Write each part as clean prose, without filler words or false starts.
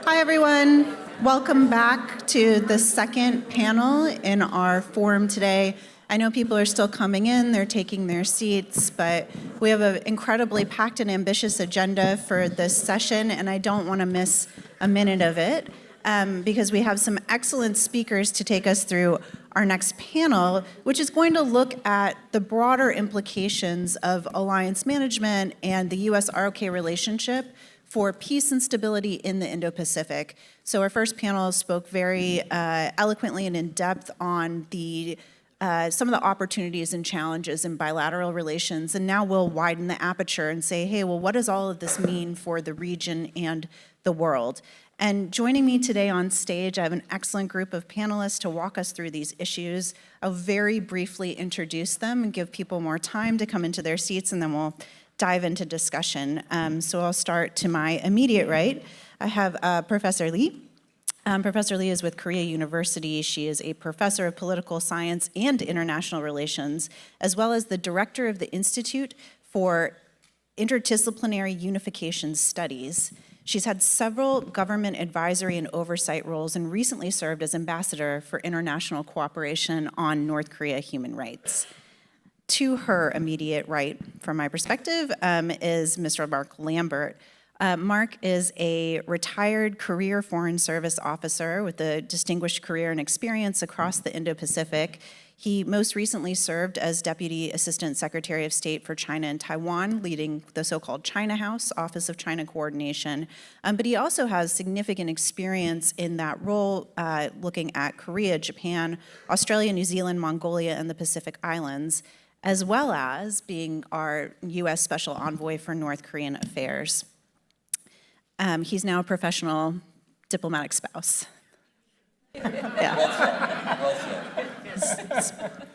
Hi, everyone. Welcome back to the second panel in our forum today. I know people are still coming in, they're taking their seats, but we have an incredibly packed and ambitious agenda for this session, and I don't want to miss a minute of it because we have some excellent speakers to take us through our next panel, which is going to look at the broader implications of alliance management and the US-ROK relationship for peace and stability in the Indo-Pacific. So our first panel spoke very eloquently and in depth on the some of the opportunities and challenges in bilateral relations, and now we'll widen the aperture and say, hey, well, what does all of this mean for the region and the world? And joining me today on stage, I have an excellent group of panelists to walk us through these issues. I'll very briefly introduce them and give people more time to come into their seats, and then we'll dive into discussion. So I'll start to my immediate right. I have Professor Lee. Professor Lee is with Korea University. She is a professor of political science and international relations, as well as the director of the Institute for Interdisciplinary Unification Studies. She's had several government advisory and oversight roles and recently served as ambassador for international cooperation on North Korea human rights. To her immediate right, from my perspective, is Mr. Mark Lambert. Mark is a retired career Foreign Service officer with a distinguished career and experience across the Indo-Pacific. He most recently served as Deputy Assistant Secretary of State for China and Taiwan, leading the so-called China House, Office of China Coordination. But he also has significant experience in that role, looking at Korea, Japan, Australia, New Zealand, Mongolia, and the Pacific Islands, as well as being our U.S. Special Envoy for North Korean Affairs. He's now a professional diplomatic spouse. Yeah.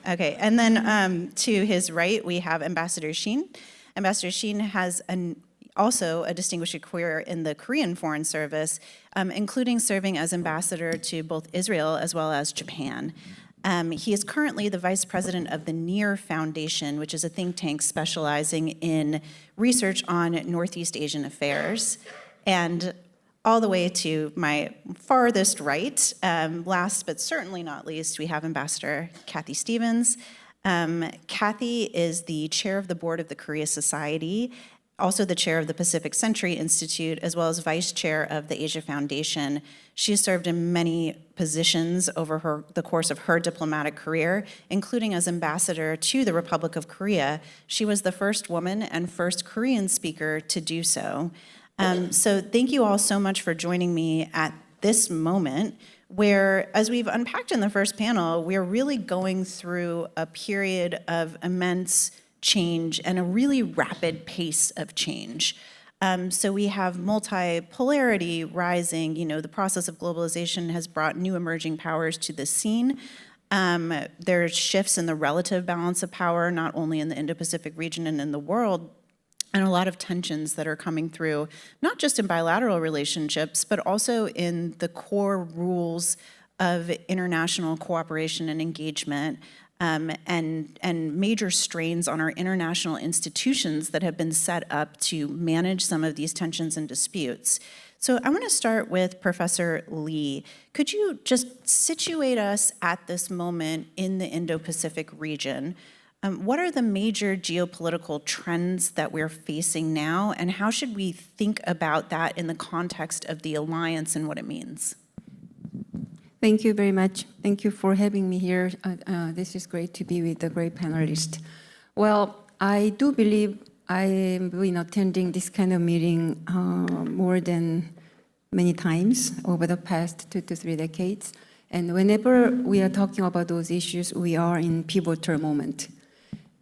Okay, and then to his right, we have Ambassador Shin. Ambassador Shin has also a distinguished career in the Korean Foreign Service, including serving as ambassador to both Israel as well as Japan. He is currently the vice president of the NEAR Foundation, which is a think tank specializing in research on Northeast Asian affairs. And all the way to my farthest right, last but certainly not least, we have Ambassador Kathleen Stephens. Kathy is the chair of the board of the Korea Society, also the chair of the Pacific Century Institute, as well as vice chair of the Asia Foundation. She has served in many positions over the course of her diplomatic career, including as ambassador to the Republic of Korea. She was the first woman and first Korean speaker to do so. So thank you all so much for joining me at this moment where, as we've unpacked in the first panel, we're really going through a period of immense change and a really rapid pace of change. So we have multipolarity rising. You know, the process of globalization has brought new emerging powers to the scene. There's shifts in the relative balance of power, not only in the Indo-Pacific region and in the world, and a lot of tensions that are coming through, not just in bilateral relationships, but also in the core rules of international cooperation and engagement, and major strains on our international institutions that have been set up to manage some of these tensions and disputes. So I want to start with Professor Lee. Could you just situate us at this moment in the Indo-Pacific region? What are the major geopolitical trends that we're facing now, and how should we think about that in the context of the alliance and what it means? Thank you very much. Thank you for having me here. This is great to be with the great panelists. Well, I do believe I've been attending this kind of meeting more than many times over the past 2 to 3 decades. And whenever we are talking about those issues, we are in pivotal moment.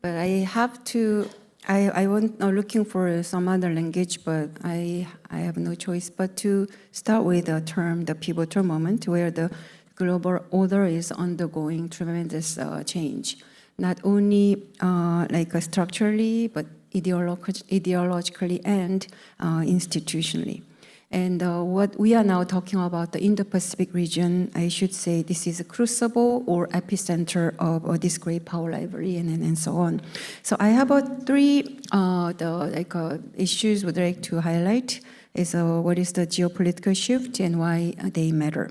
But I have to, I'm looking for some other language, but I have no choice but to start with the term, the pivotal moment, where the global order is undergoing tremendous change. Not only structurally, but ideologically and institutionally. And what we are now talking about, the Indo-Pacific region, I should say this is a crucible or epicenter of this great power rivalry and so on. So I have three issues would like to highlight. is what is the geopolitical shift and why they matter.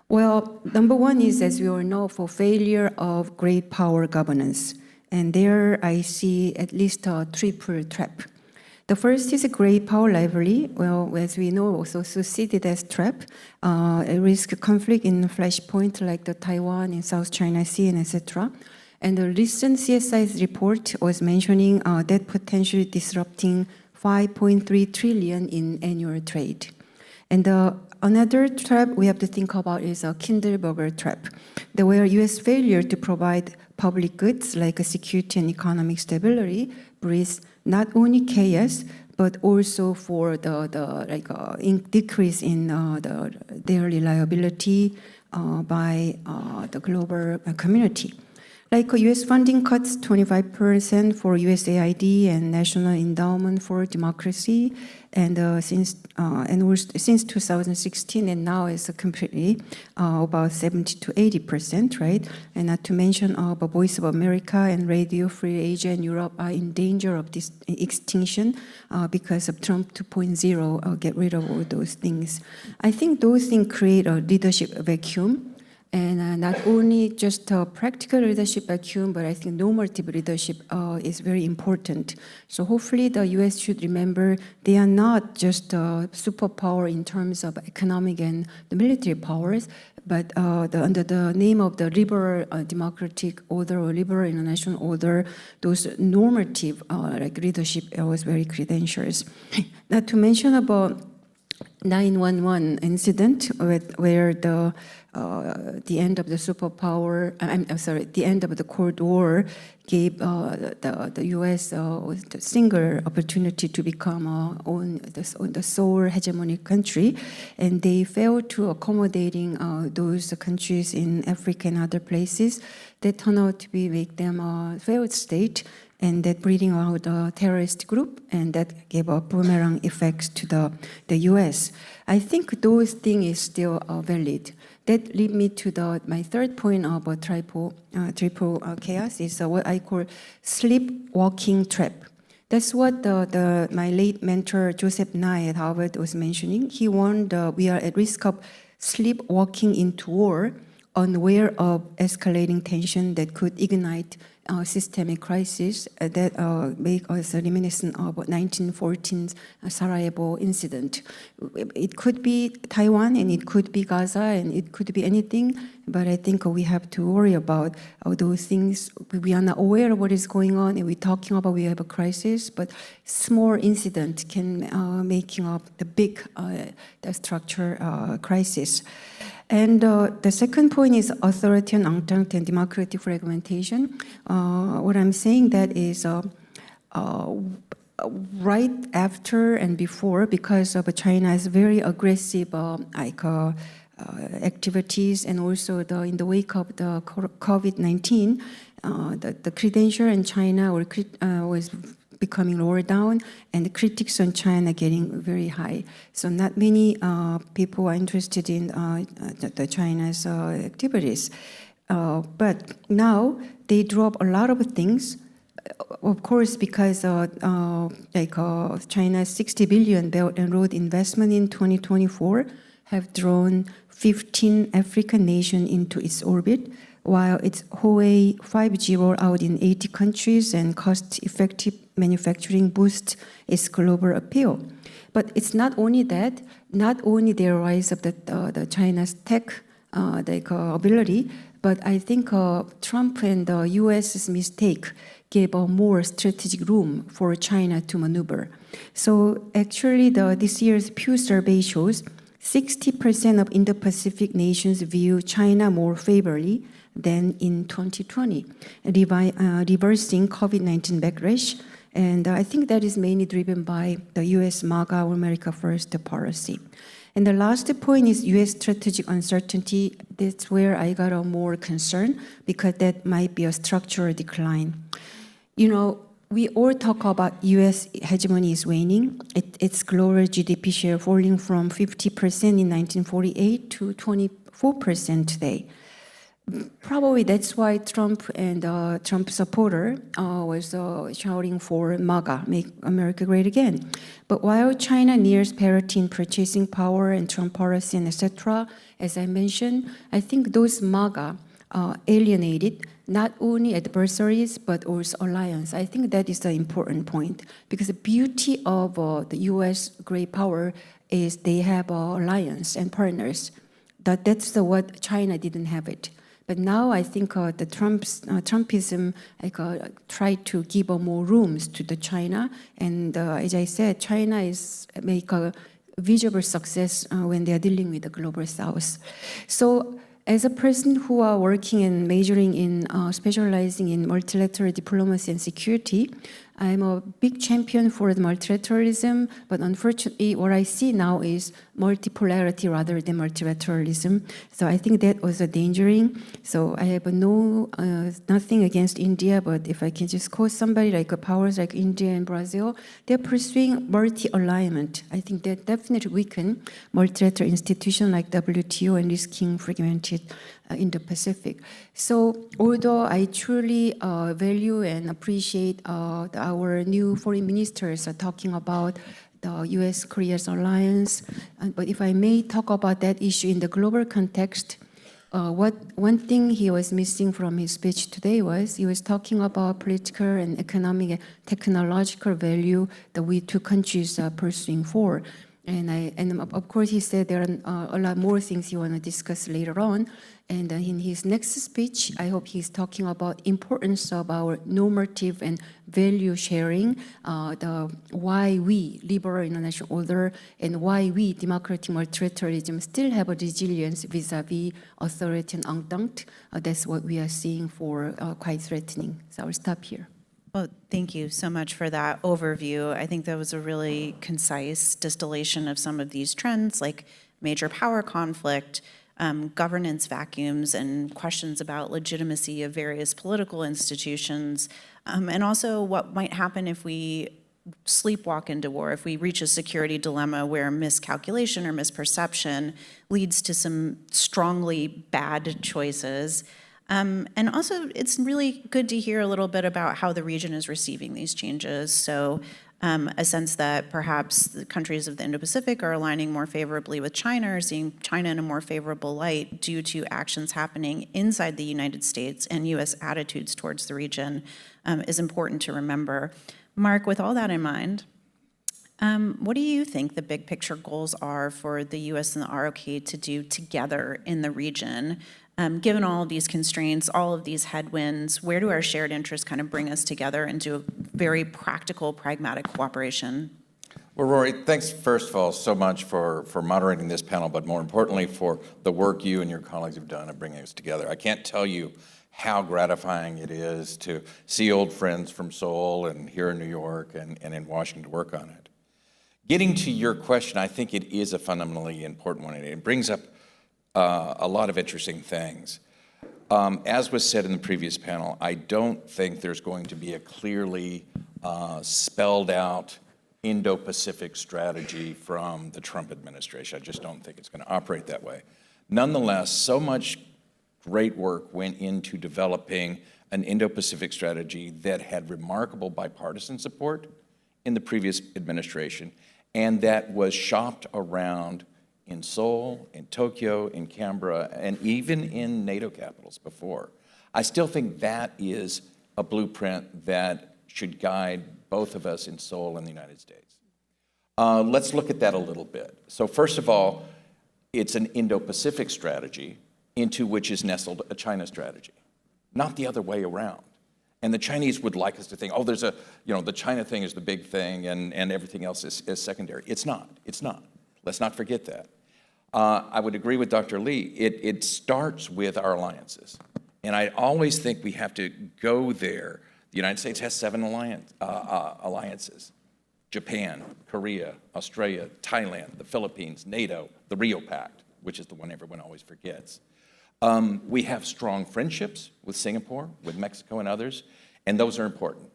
Well, number one is, as we all know, for failure of great power governance. And there I see at least a triple trap. The first is a great power rivalry. Well, as we know, also succeeded as trap, a risk conflict in flashpoint like the Taiwan and South China Sea and etc. And the recent CSI's report was mentioning that potentially disrupting 5.3 trillion in annual trade. And another trap we have to think about is a Kinderberger trap, where U.S. failure to provide public goods like security and economic stability breeds not only chaos, but also for the decrease in their reliability by the global community. Like U.S. funding cuts 25% for USAID and National Endowment for Democracy, and since 2016, and now it's completely about 70 to 80%, right? And not to mention the Voice of America and Radio Free Asia and Europe are in danger of this extinction because of Trump 2.0. Get rid of all those things. I think those things create a leadership vacuum. And not only just practical leadership vacuum, but I think normative leadership is very important. So hopefully the US should remember they are not just a superpower in terms of economic and the military powers, but under the name of the liberal democratic order or liberal international order, those normative leadership was very credentials. Not to mention about 9/11 incident where the end of the superpower, the end of the Cold War gave the U.S. the single opportunity to become the sole hegemonic country, and they failed to accommodating those countries in Africa and other places that turned out to make them a failed state, and that breeding out a terrorist group, and that gave a boomerang effects to the U.S. I think those things is still valid. That lead me to my third point about triple chaos is what I call sleepwalking trap. That's what my late mentor Joseph Nye at Harvard was mentioning. He warned we are at risk of sleepwalking into war, unaware of escalating tension that could ignite systemic crisis that make us reminiscent of 1914 Sarajevo incident. It could be Taiwan, and it could be Gaza, and it could be anything, but I think we have to worry about those things. We are not aware of what is going on, and we're talking about we have a crisis, but small incident can making up the big the structure crisis. And the second point is authoritarian entente and democratic fragmentation. What I'm saying that is right after and before, because of China's very aggressive activities, and also in the wake of the COVID-19, the credential in China was becoming lower down, and the critics on China getting very high. So not many people are interested in the China's activities. But now they drop a lot of things, of course, because China's 60 billion Belt and Road investment in 2024 have drawn 15 African nations into its orbit, while its Huawei 5G roll out in 80 countries and cost-effective manufacturing boosts its global appeal. But it's not only that, not only the rise of the China's tech ability, but I think Trump and the US's mistake gave a more strategic room for China to maneuver. So actually this year's Pew survey shows 60% of Indo-Pacific nations view China more favorably than in 2020, reversing COVID-19 backlash. And I think that is mainly driven by the US MAGA or America First policy. And the last point is US strategic uncertainty. That's where I got a more concern, because that might be a structural decline. You know, we all talk about US hegemony is waning. Its global GDP share falling from 50% in 1948 to 24% today. Probably that's why Trump and Trump supporter was shouting for MAGA, Make America Great Again. But while China nears parity in purchasing power and Trump policy and etc., as I mentioned, I think those MAGA alienated not only adversaries but also alliance. I think that is the important point because the beauty of the U.S. great power is they have alliance and partners. That's what China didn't have it. But now I think the Trumpism tried to give more rooms to the China, and as I said, China is make a visible success when they are dealing with the global South. So, as a person who are working and majoring in specializing in multilateral diplomacy and security, I'm a big champion for the multilateralism, but unfortunately what I see now is multipolarity rather than multilateralism. So I think that was a dangering. So I have nothing against India, but if I can just quote somebody like powers like India and Brazil, they're pursuing multi-alignment. I think that definitely weaken multilateral institutions like WTO and risking fragmented Indo-Pacific. So although I truly value and appreciate our new foreign ministers are talking about the US-Korea's alliance, but if I may talk about that issue in the global context, one thing he was missing from his speech today was he was talking about political and economic and technological value that we two countries are pursuing for. And of course, he said there are a lot more things he want to discuss later on. And in his next speech, I hope he's talking about importance of our normative and value sharing, why we, liberal international order, and why we, democratic multilateralism, still have a resilience vis-a-vis authority and entente. That's what we are seeing for quite threatening. So I'll stop here. Well, thank you so much for that overview. I think that was a really concise distillation of some of these trends, like major power conflict, governance vacuums, and questions about legitimacy of various political institutions, and also what might happen if we sleepwalk into war, if we reach a security dilemma where miscalculation or misperception leads to some strongly bad choices. And also, it's really good to hear a little bit about how the region is receiving these changes. So a sense that perhaps the countries of the Indo-Pacific are aligning more favorably with China or seeing China in a more favorable light due to actions happening inside the United States and U.S. attitudes towards the region is important to remember. Mark, with all that in mind, what do you think the big picture goals are for the U.S. and the ROK to do together in the region? Given all of these constraints, all of these headwinds, where do our shared interests kind of bring us together into a very practical, pragmatic cooperation? Well, Rorry, thanks first of all so much for moderating this panel, but more importantly for the work you and your colleagues have done in bringing us together. I can't tell you how gratifying it is to see old friends from Seoul and here in New York and in Washington to work on it. Getting to your question, I think it is a fundamentally important one. It brings up a lot of interesting things. As was said in the previous panel, I don't think there's going to be a clearly spelled out Indo-Pacific strategy from the Trump administration. I just don't think it's going to operate that way. Nonetheless, so much great work went into developing an Indo-Pacific strategy that had remarkable bipartisan support in the previous administration and that was shopped around in Seoul, in Tokyo, in Canberra, and even in NATO capitals before. I still think that is a blueprint that should guide both of us in Seoul and the United States. Let's look at that a little bit. So first of all, it's an Indo-Pacific strategy into which is nestled a China strategy, not the other way around. And the Chinese would like us to think, oh, there's a, the China thing is the big thing and everything else is secondary. It's not. Let's not forget that. I would agree with Dr. Lee. It starts with our alliances. And I always think we have to go there. The United States has 7 alliances. Japan, Korea, Australia, Thailand, the Philippines, NATO, the Rio Pact, which is the one everyone always forgets. We have strong friendships with Singapore, with Mexico and others, and those are important.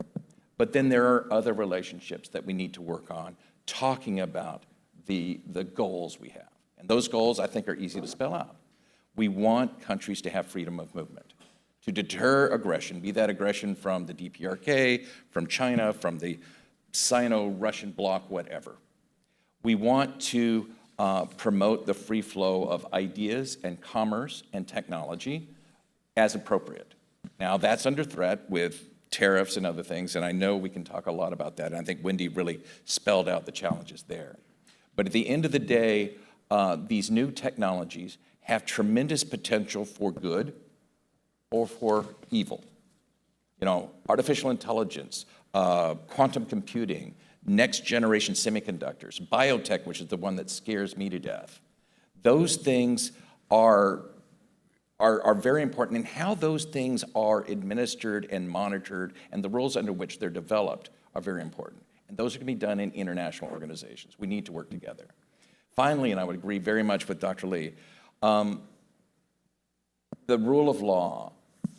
But then there are other relationships that we need to work on, talking about the goals we have. And those goals, I think, are easy to spell out. We want countries to have freedom of movement, to deter aggression, be that aggression from the DPRK, from China, from the Sino-Russian bloc, whatever. We want to promote the free flow of ideas and commerce and technology as appropriate. Now, that's under threat with tariffs and other things, and I know we can talk a lot about that, and I think Wendy really spelled out the challenges there. But at the end of the day, these new technologies have tremendous potential for good or for evil. You know, artificial intelligence, quantum computing, next generation semiconductors, biotech, which is the one that scares me to death. Those things are very important, and how those things are administered and monitored and the rules under which they're developed are very important. And those are going to be done in international organizations. We need to work together. Finally, and I would agree very much with Dr. Lee, the rule of law,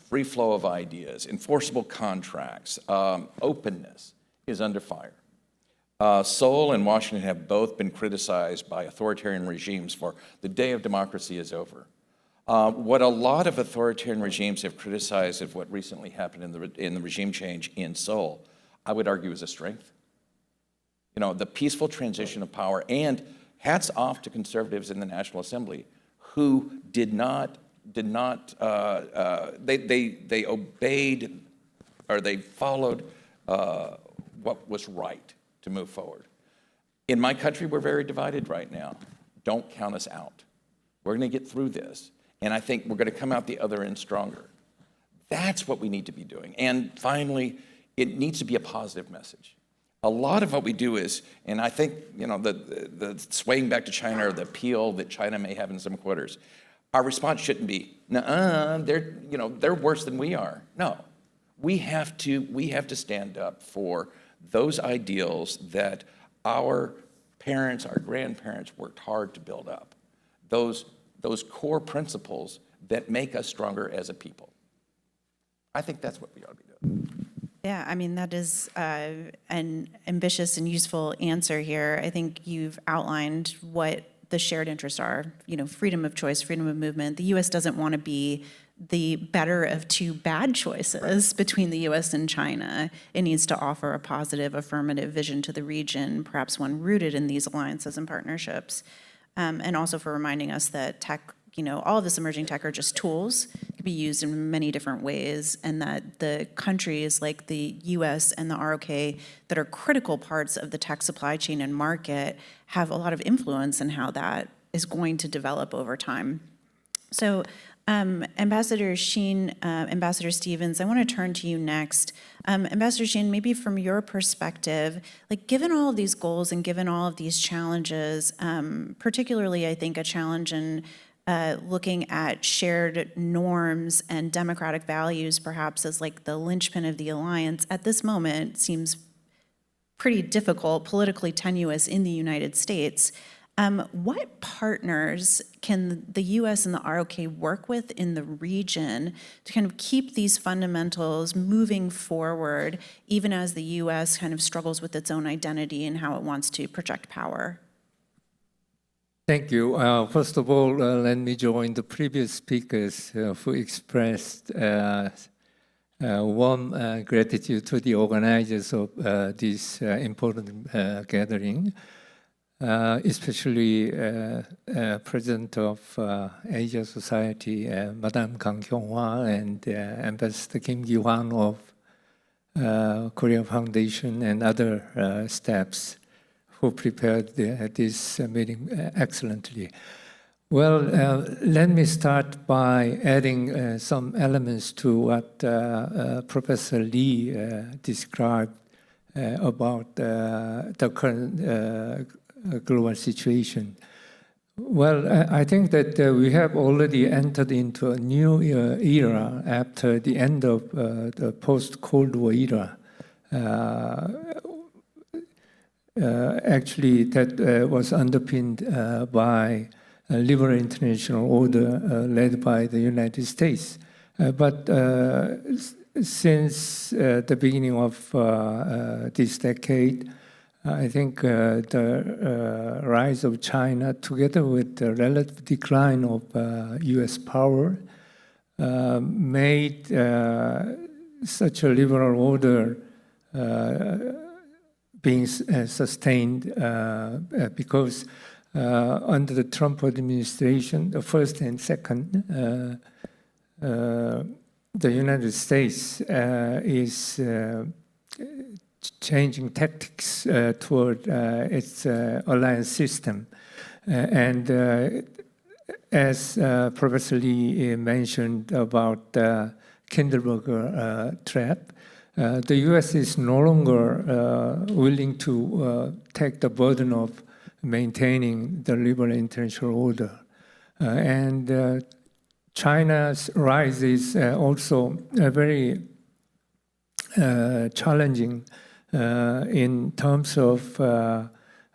free flow of ideas, enforceable contracts, openness is under fire. Seoul and Washington have both been criticized by authoritarian regimes for the day of democracy is over. What a lot of authoritarian regimes have criticized of what recently happened in the regime change in Seoul, I would argue is a strength. You know, the peaceful transition of power, and hats off to conservatives in the National Assembly who they obeyed or they followed what was right to move forward. In my country, we're very divided right now. Don't count us out. We're going to get through this, and I think we're going to come out the other end stronger. That's what we need to be doing. And finally, it needs to be a positive message. A lot of what we do is, and I think, you know, the swaying back to China or the appeal that China may have in some quarters, our response shouldn't be, nuh-uh, they're worse than we are. No, we have to stand up for those ideals that our parents, our grandparents worked hard to build up. Those core principles that make us stronger as a people. I think that's what we ought to be doing. Yeah, I mean, that is an ambitious and useful answer here. I think you've outlined what the shared interests are, you know, freedom of choice, freedom of movement. The U.S. doesn't want to be the better of two bad choices between the U.S. and China. It needs to offer a positive, affirmative vision to the region, perhaps one rooted in these alliances and partnerships. And also for reminding us that tech, you know, all of this emerging tech are just tools, can be used in many different ways, and that the countries like the US and the ROK that are critical parts of the tech supply chain and market have a lot of influence in how that is going to develop over time. So Ambassador Shin, Ambassador Stephens, I want to turn to you next. Ambassador Shin, maybe from your perspective, like given all of these goals and given all of these challenges, particularly I think a challenge in looking at shared norms and democratic values perhaps as like the linchpin of the alliance at this moment seems pretty difficult, politically tenuous in the United States. What partners can the US and the ROK work with in the region to kind of keep these fundamentals moving forward, even as the US kind of struggles with its own identity and how it wants to project power? Thank you. First of all, let me join the previous speakers who expressed warm gratitude to the organizers of this important gathering. Especially President of Asia Society, Madame Kang Kyung-hwa, and Ambassador Kim Gi-hwan of Korea Foundation and other staffs who prepared this meeting excellently. Well, let me start by adding some elements to what Professor Lee described about the current global situation. Well, I think that we have already entered into a new era after the end of the post-Cold War era. Actually, that was underpinned by a liberal international order led by the United States. But since the beginning of this decade, I think the rise of China, together with the relative decline of U.S. power, made such a liberal order being sustained because under the Trump administration, the first and second, the United States is changing tactics toward its alliance system. And as Professor Lee mentioned about the Kinderberger trap, the U.S. is no longer willing to take the burden of maintaining the liberal international order. And China's rise is also very challenging in terms of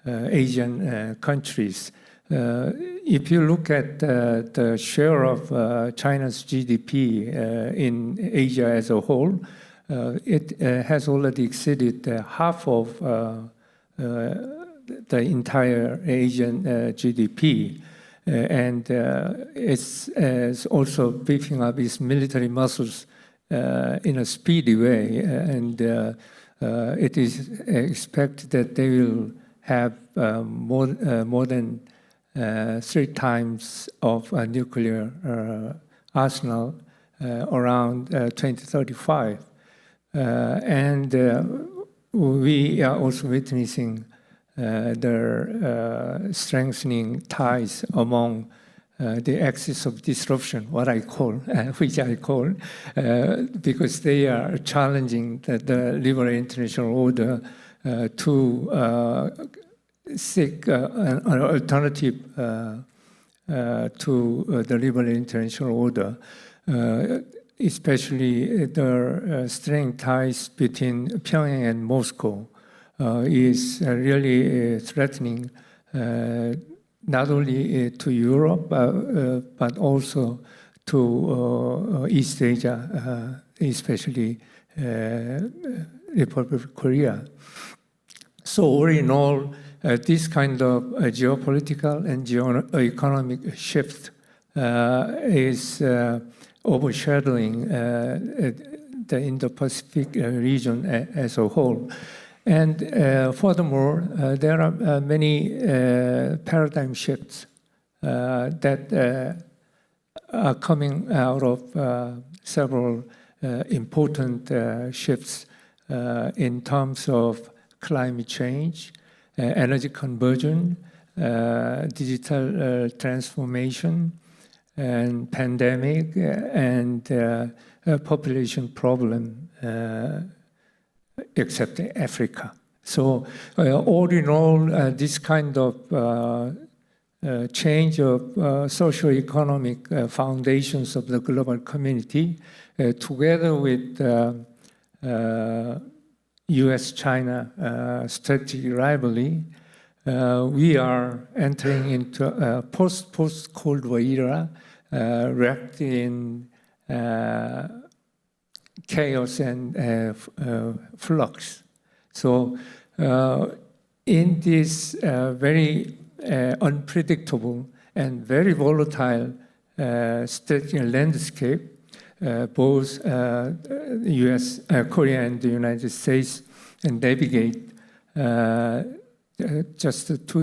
Asian countries. If you look at the share of China's GDP in Asia as a whole, it has already exceeded half of the entire Asian GDP. And it's also beefing up its military muscles in a speedy way. And it is expected that they will have more than 3 times of a nuclear arsenal around 2035. And we are also witnessing their strengthening ties among the axis of disruption, which I call, because they are challenging the liberal international order to seek an alternative to the liberal international order, especially the strained ties between Pyongyang and Moscow is really threatening not only to Europe, but also to East Asia, especially Republic of Korea. So all in all, this kind of geopolitical and geo-economic shift is overshadowing the Indo-Pacific region as a whole. And furthermore, there are many paradigm shifts that are coming out of several important shifts in terms of climate change, energy conversion, digital transformation, and pandemic, and population problem, except Africa. So all in all, this kind of change of socio-economic foundations of the global community, together with US-China strategic rivalry, we are entering into a post-Cold War era wrapped in chaos and flux. So in this very unpredictable and very volatile strategic landscape, both US, Korea and the United States navigate just to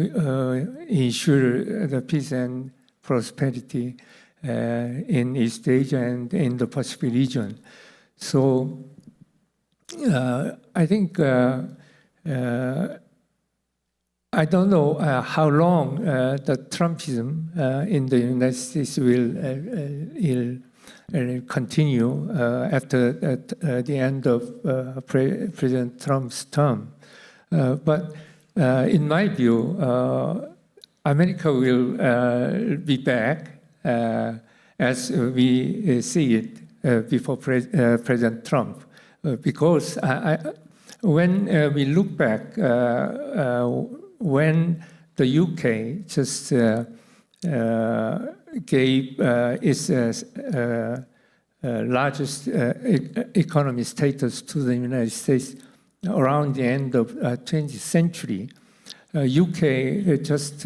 ensure the peace and prosperity in East Asia and in the Pacific region. So I think I don't know how long the Trumpism in the United States will continue after the end of President Trump's term. But in my view, America will be back as we see it before President Trump. Because when we look back, when the UK just gave its largest economy status to the United States around the end of 20th century, UK just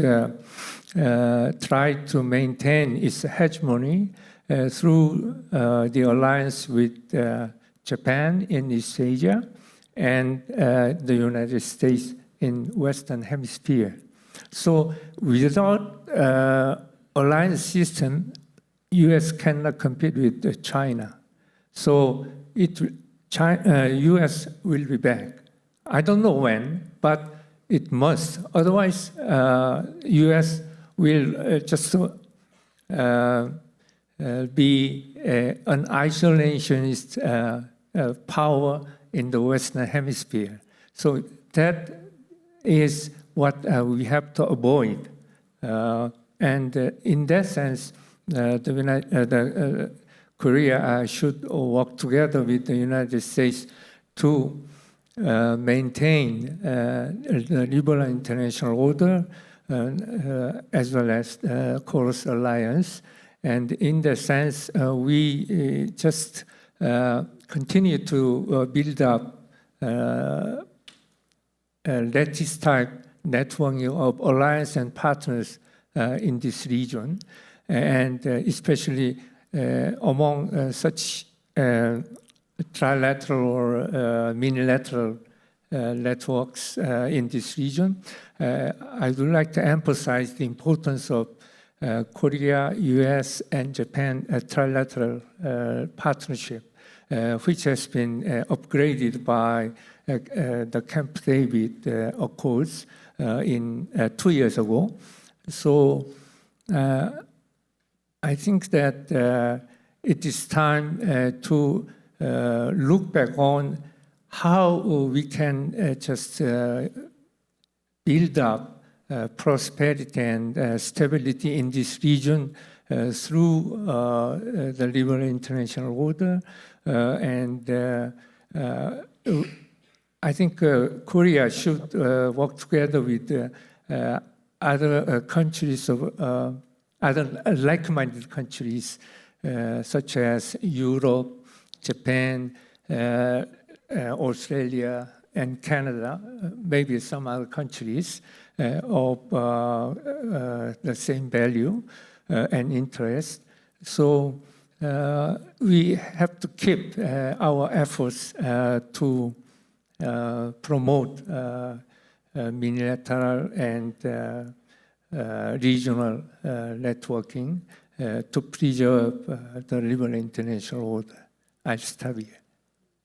tried to maintain its hegemony through the alliance with Japan in East Asia and the United States in Western Hemisphere. So without alliance system, U.S. cannot compete with China. So U.S. will be back. I don't know when, but it must. Otherwise, U.S. will just be an isolationist power in the Western Hemisphere. So that is what we have to avoid. And in that sense, Korea should work together with the United States to maintain the liberal international order as well as Chorus Alliance. And in that sense, we just continue to build up lattice-type networking of alliance and partners in this region, and especially among such trilateral or minilateral networks in this region. I would like to emphasize the importance of Korea, US, and Japan trilateral partnership, which has been upgraded by the Camp David Accords 2 years ago. So I think that it is time to look back on how we can just build up prosperity and stability in this region through the liberal international order. And I think Korea should work together with other countries of other like-minded countries such as Europe, Japan, Australia, and Canada, maybe some other countries of the same value and interest. So we have to keep our efforts to promote minilateral and regional networking to preserve the liberal international order. I'll stop here.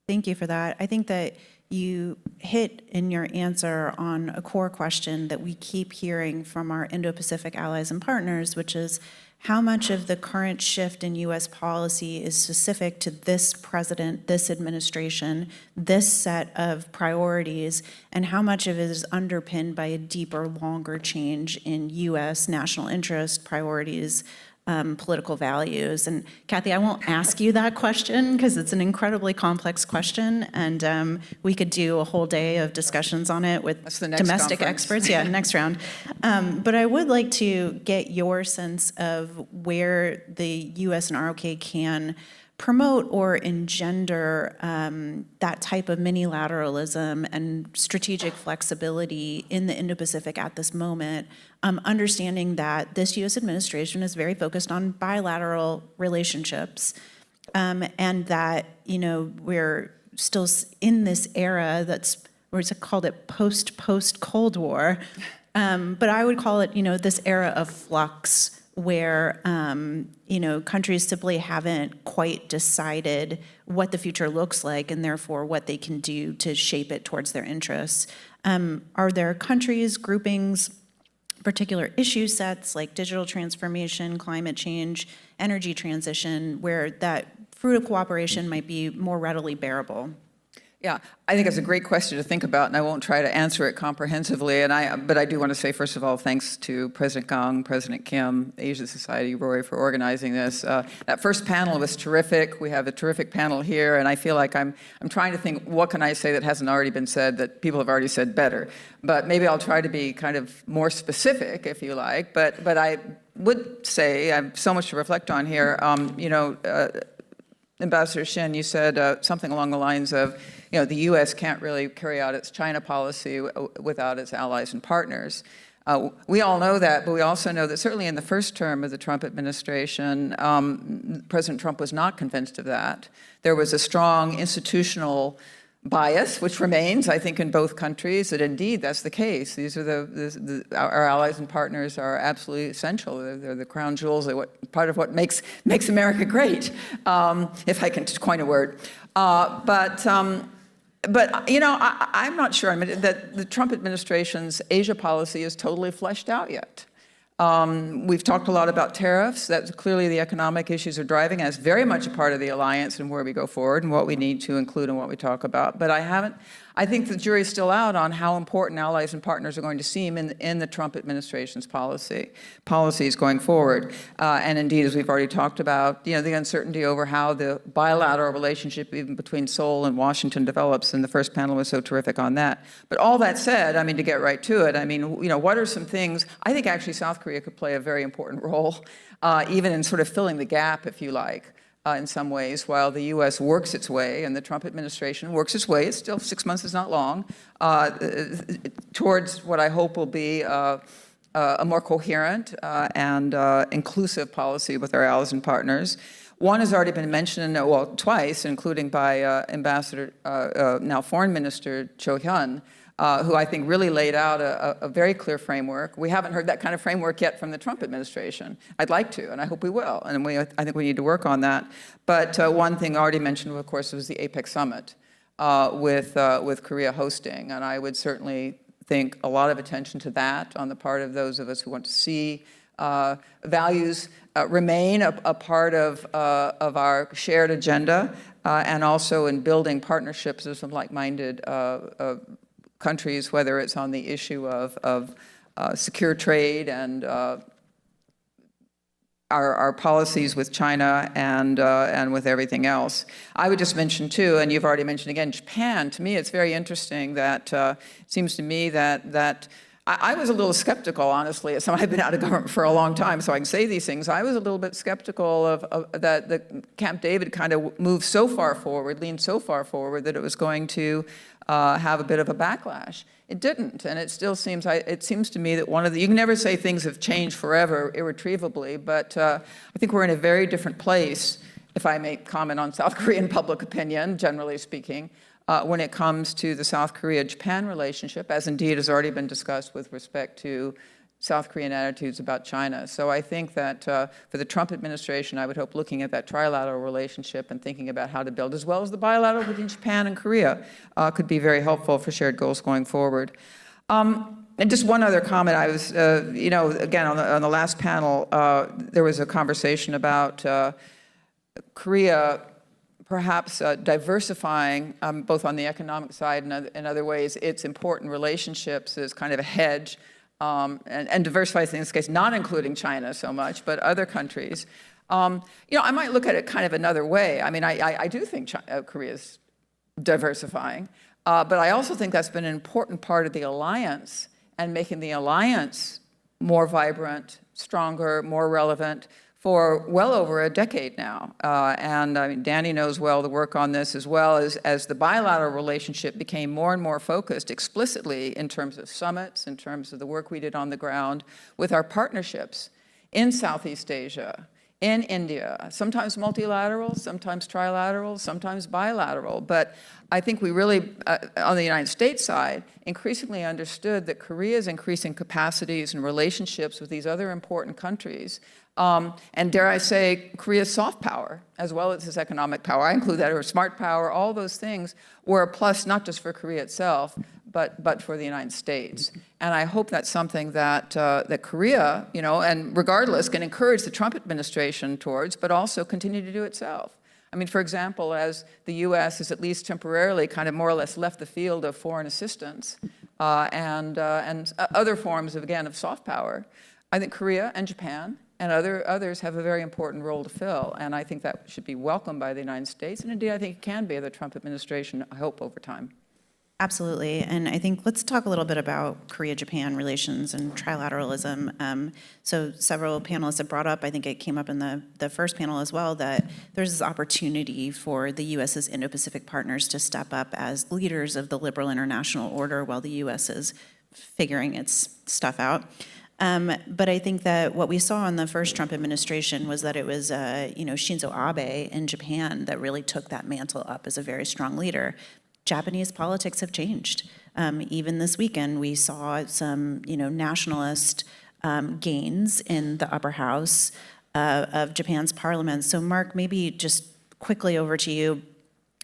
Thank you for that. I think that you hit in your answer on a core question that we keep hearing from our Indo-Pacific allies and partners, which is how much of the current shift in U.S. policy is specific to this president, this administration, this set of priorities, and how much of it is underpinned by a deeper, longer change in U.S. national interest, priorities, political values. And Kathy, I won't ask you that question because it's an incredibly complex question, and we could do a whole day of discussions on it with domestic experts. Yeah, next round. But I would like to get your sense of where the US and ROK can promote or engender that type of minilateralism and strategic flexibility in the Indo-Pacific at this moment, understanding that this U.S. administration is very focused on bilateral relationships, and that, you know, we're still in this era that's, or it's called it post-Cold War, but I would call it, you know, this era of flux, where you know, countries simply haven't quite decided what the future looks like and therefore what they can do to shape it towards their interests. Are there countries, groupings, particular issue sets like digital transformation, climate change, energy transition, where that fruit of cooperation might be more readily bearable? Yeah, I think it's a great question to think about, and I won't try to answer it comprehensively. But I do want to say, first of all, thanks to President Kang, President Kim, Asia Society, Rorry, for organizing this. That first panel was terrific. We have a terrific panel here, and I feel like I'm trying to think, what can I say that hasn't already been said that people have already said better? But maybe I'll try to be kind of more specific, if you like. But I would say, I have so much to reflect on here. You know, Ambassador Shin, you said something along the lines of, the U.S. can't really carry out its China policy without its allies and partners. We all know that, but we also know that certainly in the first term of the Trump administration, President Trump was not convinced of that. There was a strong institutional bias, which remains, I think, in both countries, that indeed that's the case. These are our allies and partners are absolutely essential. They're the crown jewels. They're part of what makes America great, if I can coin a word. But I'm not sure that the Trump administration's Asia policy is totally fleshed out yet. We've talked a lot about tariffs. That's clearly the economic issues are driving us, very much a part of the alliance and where we go forward and what we need to include and what we talk about. But I think the jury's still out on how important allies and partners are going to seem in the Trump administration's policies going forward. And indeed, as we've already talked about, the uncertainty over how the bilateral relationship even between Seoul and Washington develops, and the first panel was so terrific on that. But all that said, to get right to it, what are some things, I think actually South Korea could play a very important role, even in sort of filling the gap, if you like. In some ways, while the U.S. works its way and the Trump administration works its way, it's still 6 months is not long, towards what I hope will be a more coherent and inclusive policy with our allies and partners. One has already been mentioned, well, twice, including by Ambassador, now Foreign Minister Cho Hyun, who I think really laid out a very clear framework. We haven't heard that kind of framework yet from the Trump administration. I'd like to, and I hope we will, and I think we need to work on that. But one thing already mentioned, of course, was the APEC summit with Korea hosting, and I would certainly think a lot of attention to that on the part of those of us who want to see values remain a part of our shared agenda, and also in building partnerships with some like-minded countries, whether it's on the issue of secure trade and our policies with China and with everything else. I would just mention too, and you've already mentioned again, Japan. To me, it's very interesting that it seems to me that I was a little skeptical, honestly, as someone I've been out of government for a long time, so I can say these things. I was a little bit skeptical of that the Camp David kind of moved so far forward, leaned so far forward that it was going to have a bit of a backlash. It didn't, and it still seems, it seems to me that you can never say things have changed forever, irretrievably, but I think we're in a very different place, if I may comment on South Korean public opinion, generally speaking, when it comes to the South Korea-Japan relationship, as indeed has already been discussed with respect to South Korean attitudes about China. So I think that for the Trump administration, I would hope looking at that trilateral relationship and thinking about how to build, as well as the bilateral between Japan and Korea, could be very helpful for shared goals going forward. And just one other comment. I was, again, on the last panel, there was a conversation about Korea perhaps diversifying, both on the economic side and in other ways, its important relationships as kind of a hedge, and diversify in this case, not including China so much, but other countries. I might look at it kind of another way. I do think Korea's diversifying, but I also think that's been an important part of the alliance and making the alliance more vibrant, stronger, more relevant for well over a decade now. Danny knows well the work on this, as well as the bilateral relationship became more and more focused explicitly in terms of summits, in terms of the work we did on the ground with our partnerships in Southeast Asia, in India, sometimes multilateral, sometimes trilateral, sometimes bilateral. But I think we really, on the United States side, increasingly understood that Korea's increasing capacities and relationships with these other important countries, and dare I say, Korea's soft power, as well as its economic power, I include that, or smart power, all those things were a plus not just for Korea itself, but for the United States. And I hope that's something that Korea, and regardless, can encourage the Trump administration towards, but also continue to do itself. For example, as the U.S. has at least temporarily kind of more or less left the field of foreign assistance and other forms of soft power, I think Korea and Japan and others have a very important role to fill, and I think that should be welcomed by the United States, and indeed I think it can be the Trump administration, I hope, over time. Absolutely. And I think let's talk a little bit about Korea-Japan relations and trilateralism. So several panelists have brought up, I think it came up in the first panel as well, that there's this opportunity for the U.S.'s Indo-Pacific partners to step up as leaders of the liberal international order while the U.S. is figuring its stuff out. But I think that what we saw in the first Trump administration was that it was, Shinzo Abe in Japan that really took that mantle up as a very strong leader. Japanese politics have changed. Even this weekend, we saw some, nationalist gains in the upper house of Japan's parliament. So, Mark, maybe just quickly over to you.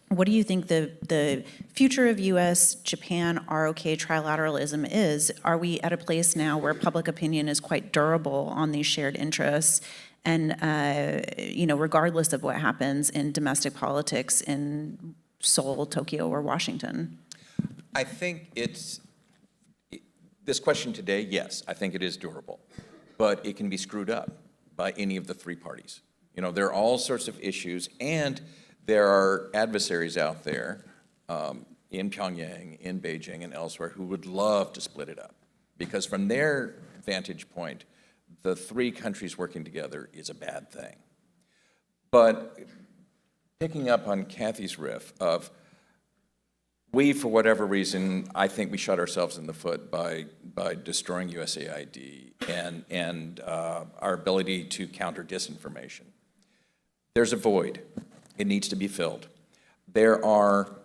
What do you think the future of US-Japan ROK trilateralism is? Are we at a place now where public opinion is quite durable on these shared interests? And, regardless of what happens in domestic politics in Seoul, Tokyo, or Washington? I think this question today, yes, I think it is durable, but it can be screwed up by any of the three parties. There are all sorts of issues, and there are adversaries out there in Pyongyang, in Beijing, and elsewhere who would love to split it up, because from their vantage point, the three countries working together is a bad thing. But picking up on Kathy's riff of, we, for whatever reason, I think we shot ourselves in the foot by destroying USAID and our ability to counter disinformation. There's a void. It needs to be filled. There are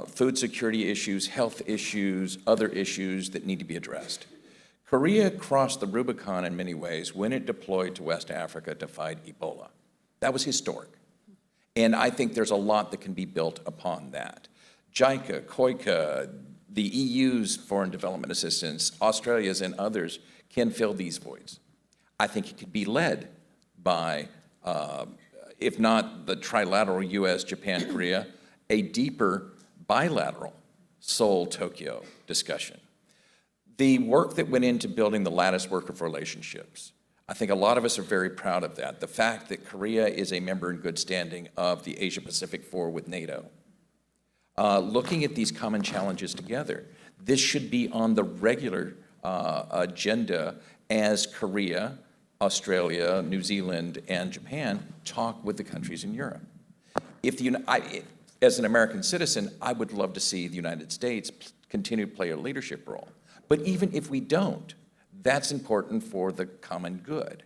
food security issues, health issues, other issues that need to be addressed. Korea crossed the Rubicon in many ways when it deployed to West Africa to fight Ebola. That was historic. And I think there's a lot that can be built upon that. JICA, COICA, the EU's foreign development assistance, Australia's and others can fill these voids. I think it could be led by, if not the trilateral US, Japan, Korea, a deeper bilateral Seoul-Tokyo discussion. The work that went into building the lattice work of relationships, I think a lot of us are very proud of that. The fact that Korea is a member in good standing of the Asia-Pacific Forum with NATO. Looking at these common challenges together, this should be on the regular agenda as Korea, Australia, New Zealand, and Japan talk with the countries in Europe. As an American citizen, I would love to see the United States continue to play a leadership role. But even if we don't, that's important for the common good.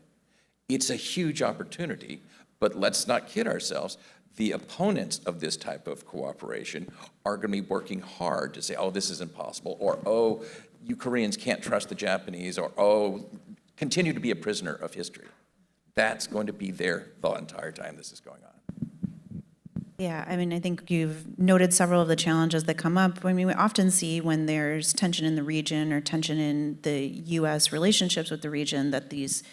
It's a huge opportunity, but let's not kid ourselves. The opponents of this type of cooperation are going to be working hard to say, oh, this is impossible, or oh, you Koreans can't trust the Japanese, or oh, continue to be a prisoner of history. That's going to be there the entire time this is going on. Yeah, I mean, I think you've noted several of the challenges that come up. I mean, we often see when there's tension in the region or tension in the U.S. relationships with the region that this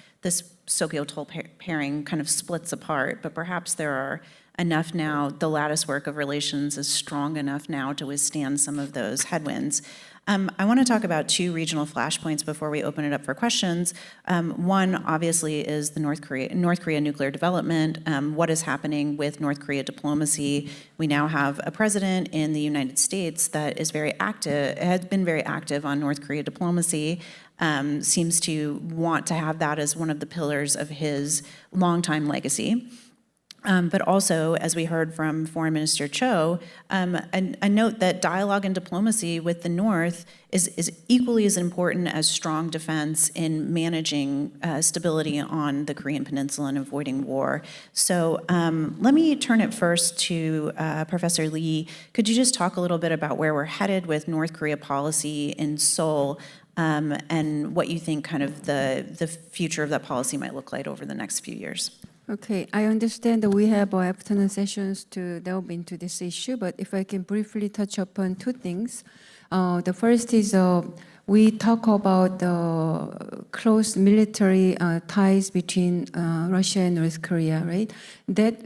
Sokyotol pairing kind of splits apart, but perhaps there are enough now, the lattice work of relations is strong enough now to withstand some of those headwinds. I want to talk about two regional flashpoints before we open it up for questions. One, obviously, is the North Korea nuclear development. What is happening with North Korea diplomacy? We now have a president in the United States that is very active, has been very active on North Korea diplomacy, seems to want to have that as one of the pillars of his longtime legacy. But also, as we heard from Foreign Minister Cho, a note that dialogue and diplomacy with the North is equally as important as strong defense in managing stability on the Korean Peninsula and avoiding war. So let me turn it first to Professor Lee. Could you just talk a little bit about where we're headed with North Korea policy in Seoul and what you think kind of the future of that policy might look like over the next few years? Okay, I understand that we have afternoon sessions to delve into this issue, but if I can briefly touch upon two things. The first is we talk about the close military ties between Russia and North Korea, right? That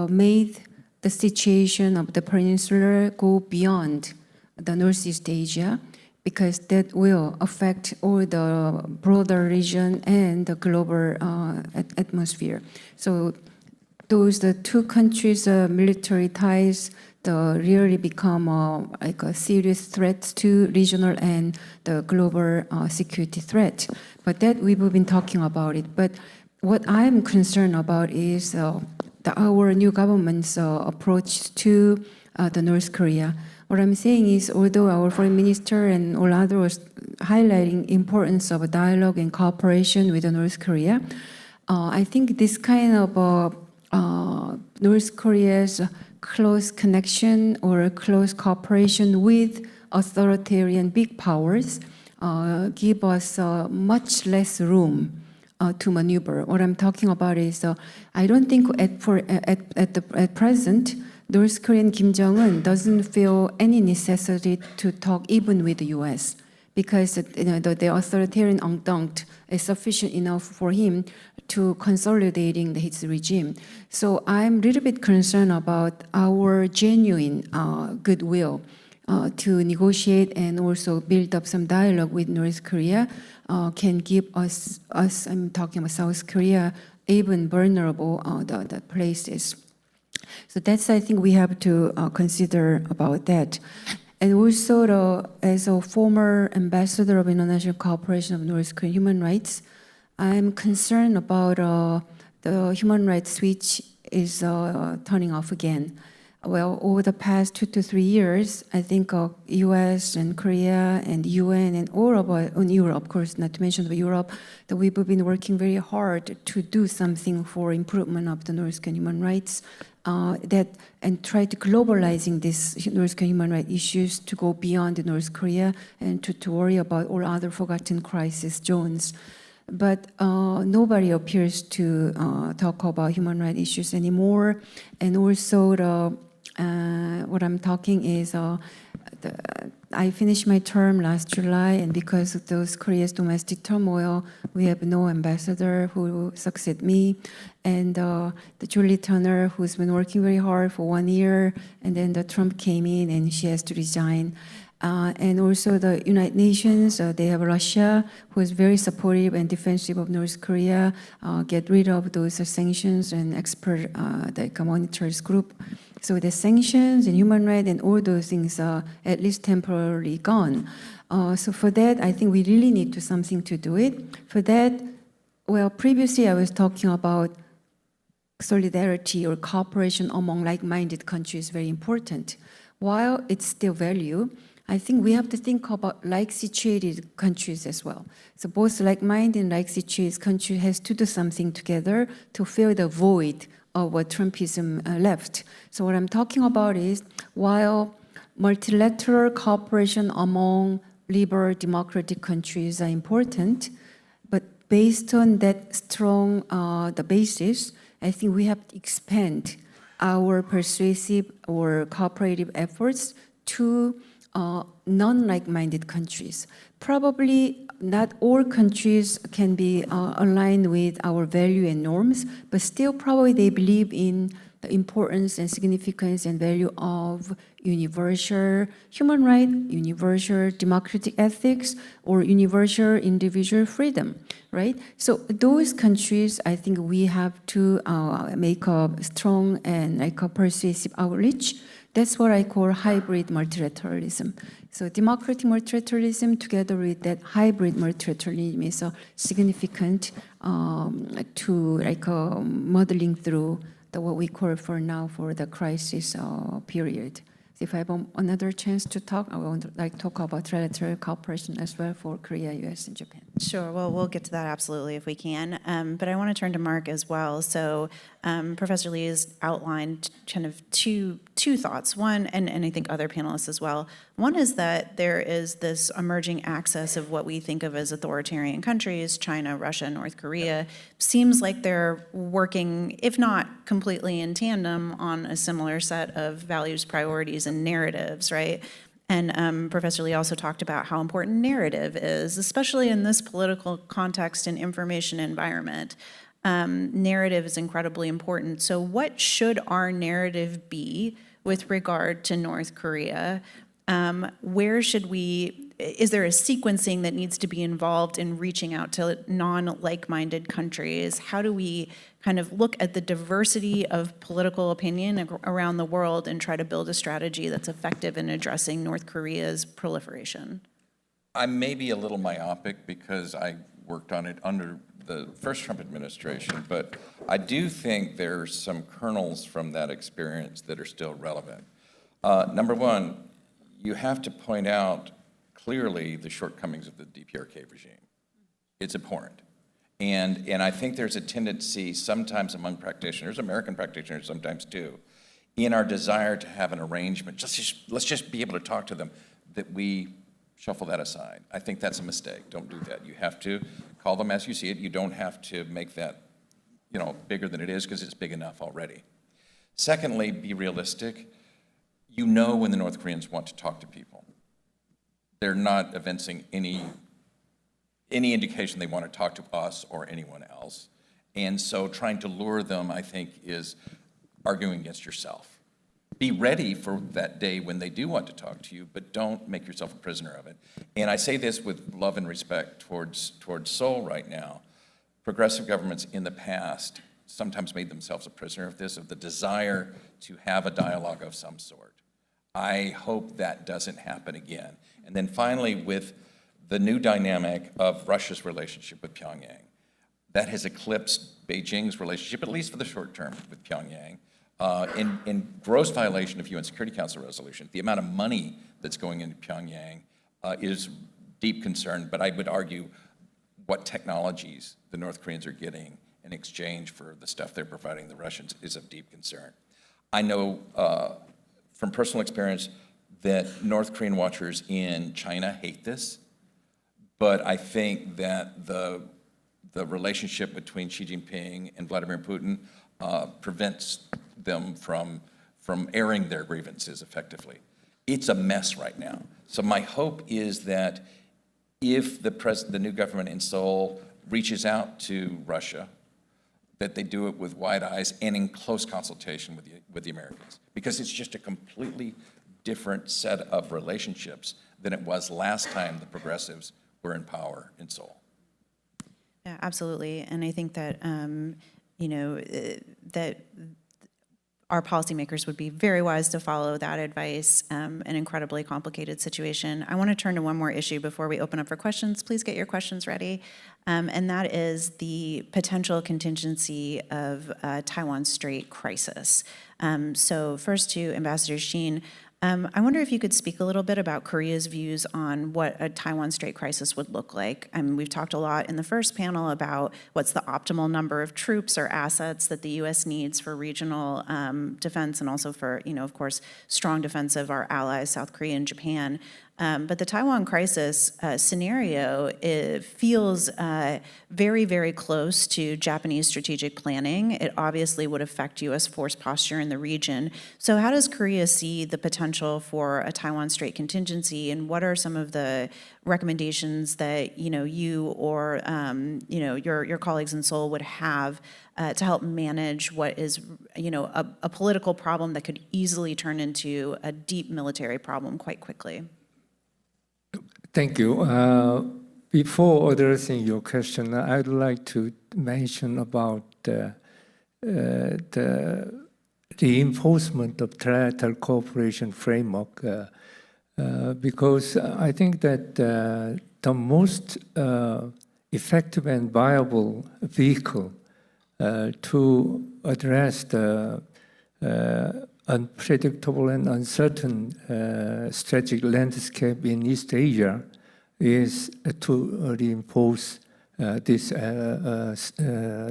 made the situation of the peninsula go beyond the Northeast Asia, because that will affect all the broader region and the global atmosphere. So the two countries' military ties really become like a serious threat to regional and the global security threat. But that we've been talking about it. But what I'm concerned about is our new government's approach to the North Korea. What I'm saying is, although our foreign minister and all others highlighting importance of a dialogue and cooperation with the North Korea, I think this kind of North Korea's close connection or close cooperation with authoritarian big powers give us much less room to maneuver. What I'm talking about is, I don't think at present, North Korean Kim Jong-un doesn't feel any necessity to talk even with the U.S. because the authoritarian entente is sufficient enough for him to consolidating his regime. So I'm a little bit concerned about our genuine goodwill to negotiate and also build up some dialogue with North Korea can give us, I'm talking about South Korea, even vulnerable the places. So that's, I think, we have to consider about that. And also, as a former ambassador of International Cooperation of North Korean Human Rights, I'm concerned about the human rights switch is turning off again. Well, over the past 2 to 3 years, I think U.S. and Korea and UN and all of Europe, of course, not to mention Europe, that we've been working very hard to do something for improvement of the North Korean human rights, and try to globalizing these North Korean human rights issues to go beyond North Korea and to worry about all other forgotten crisis zones. But nobody appears to talk about human rights issues anymore. And also, what I'm talking is, I finished my term last July, and because of those Korea's domestic turmoil, we have no ambassador who succeed me. And the Julie Turner, who's been working very hard for 1 year, and then the Trump came in and she has to resign. And also the United Nations, they have Russia, who is very supportive and defensive of North Korea, get rid of those sanctions and expert the monitors group. So the sanctions and human rights and all those things are at least temporarily gone. So for that, I think we really need to something to do it. For that, well, previously I was talking about solidarity or cooperation among like-minded countries is very important. While it's still value, I think we have to think about like-situated countries as well. So both like-minded and like-situated countries has to do something together to fill the void of what Trumpism left. So what I'm talking about is, while multilateral cooperation among liberal democratic countries are important, but based on that strong the basis, I think we have to expand our persuasive or cooperative efforts to non-like-minded countries. Probably not all countries can be aligned with our value and norms, but still probably they believe in the importance and significance and value of universal human rights, universal democratic ethics, or universal individual freedom, right? So those countries, I think we have to make a strong and like a persuasive outreach. That's what I call hybrid multilateralism. So democratic multilateralism together with that hybrid multilateralism is significant to like modeling through what we call for now for the crisis period. So if I have another chance to talk, I would like to talk about trilateral cooperation as well for Korea, US, and Japan. Sure. Well, we'll get to that absolutely if we can. But I want to turn to Mark as well. So Professor Lee has outlined kind of two thoughts. One, and I think other panelists as well. One is that there is this emerging axis of what we think of as authoritarian countries, China, Russia, North Korea. Seems like they're working, if not completely in tandem, on a similar set of values, priorities, and narratives, right? And Professor Lee also talked about how important narrative is, especially in this political context and information environment. Narrative is incredibly important. So what should our narrative be with regard to North Korea? Where should we is there a sequencing that needs to be involved in reaching out to non-like-minded countries? How do we kind of look at the diversity of political opinion around the world and try to build a strategy that's effective in addressing North Korea's proliferation? I may be a little myopic because I worked on it under the first Trump administration, but I do think there's some kernels from that experience that are still relevant. Number one, you have to point out clearly the shortcomings of the DPRK regime. It's abhorrent. And I think there's a tendency sometimes among practitioners, American practitioners sometimes too, in our desire to have an arrangement, let's just be able to talk to them, that we shuffle that aside. I think that's a mistake. Don't do that. You have to call them as you see it. You don't have to make that, bigger than it is because it's big enough already. Secondly, be realistic. You know when the North Koreans want to talk to people. They're not evincing any indication they want to talk to us or anyone else. And so trying to lure them, I think, is arguing against yourself. Be ready for that day when they do want to talk to you, but don't make yourself a prisoner of it. And I say this with love and respect towards Seoul right now. Progressive governments in the past sometimes made themselves a prisoner of this, of the desire to have a dialogue of some sort. I hope that doesn't happen again. And then finally, with the new dynamic of Russia's relationship with Pyongyang, that has eclipsed Beijing's relationship, at least for the short term, with Pyongyang, in gross violation of UN Security Council resolution. The amount of money that's going into Pyongyang is deep concern, but I would argue what technologies the North Koreans are getting in exchange for the stuff they're providing the Russians is of deep concern. I know from personal experience that North Korean watchers in China hate this, but I think that the relationship between Xi Jinping and Vladimir Putin prevents them from airing their grievances effectively. It's a mess right now. So my hope is that if the new government in Seoul reaches out to Russia, that they do it with wide eyes and in close consultation with the Americans, because it's just a completely different set of relationships than it was last time the progressives were in power in Seoul. Yeah, absolutely. And I think that, that our policymakers would be very wise to follow that advice, an incredibly complicated situation. I want to turn to one more issue before we open up for questions. Please get your questions ready. And that is the potential contingency of Taiwan Strait crisis. So first to Ambassador Shin, I wonder if you could speak a little bit about Korea's views on what a Taiwan Strait crisis would look like. We've talked a lot in the first panel about what's the optimal number of troops or assets that the U.S. needs for regional defense and also for, of course, strong defense of our allies, South Korea and Japan. But the Taiwan crisis scenario, it feels very, very close to Japanese strategic planning. It obviously would affect U.S. force posture in the region. So how does Korea see the potential for a Taiwan Strait contingency, and what are some of the recommendations that you or your colleagues in Seoul would have to help manage what is a political problem that could easily turn into a deep military problem quite quickly? Thank you. Before addressing your question, I'd like to mention about the reinforcement of trilateral cooperation framework, because I think that the most effective and viable vehicle to address the unpredictable and uncertain strategic landscape in East Asia is to reinforce this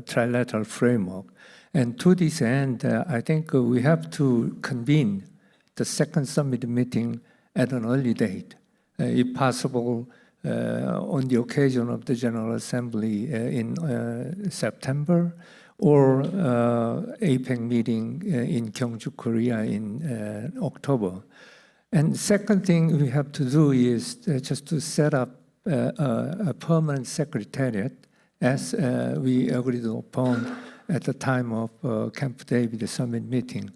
trilateral framework. And to this end, I think we have to convene the second summit meeting at an early date, if possible, on the occasion of the General Assembly in September, or APEC meeting in Gyeongju, Korea in October. And second thing we have to do is just to set up a permanent secretariat, as we agreed upon at the time of Camp David summit meeting.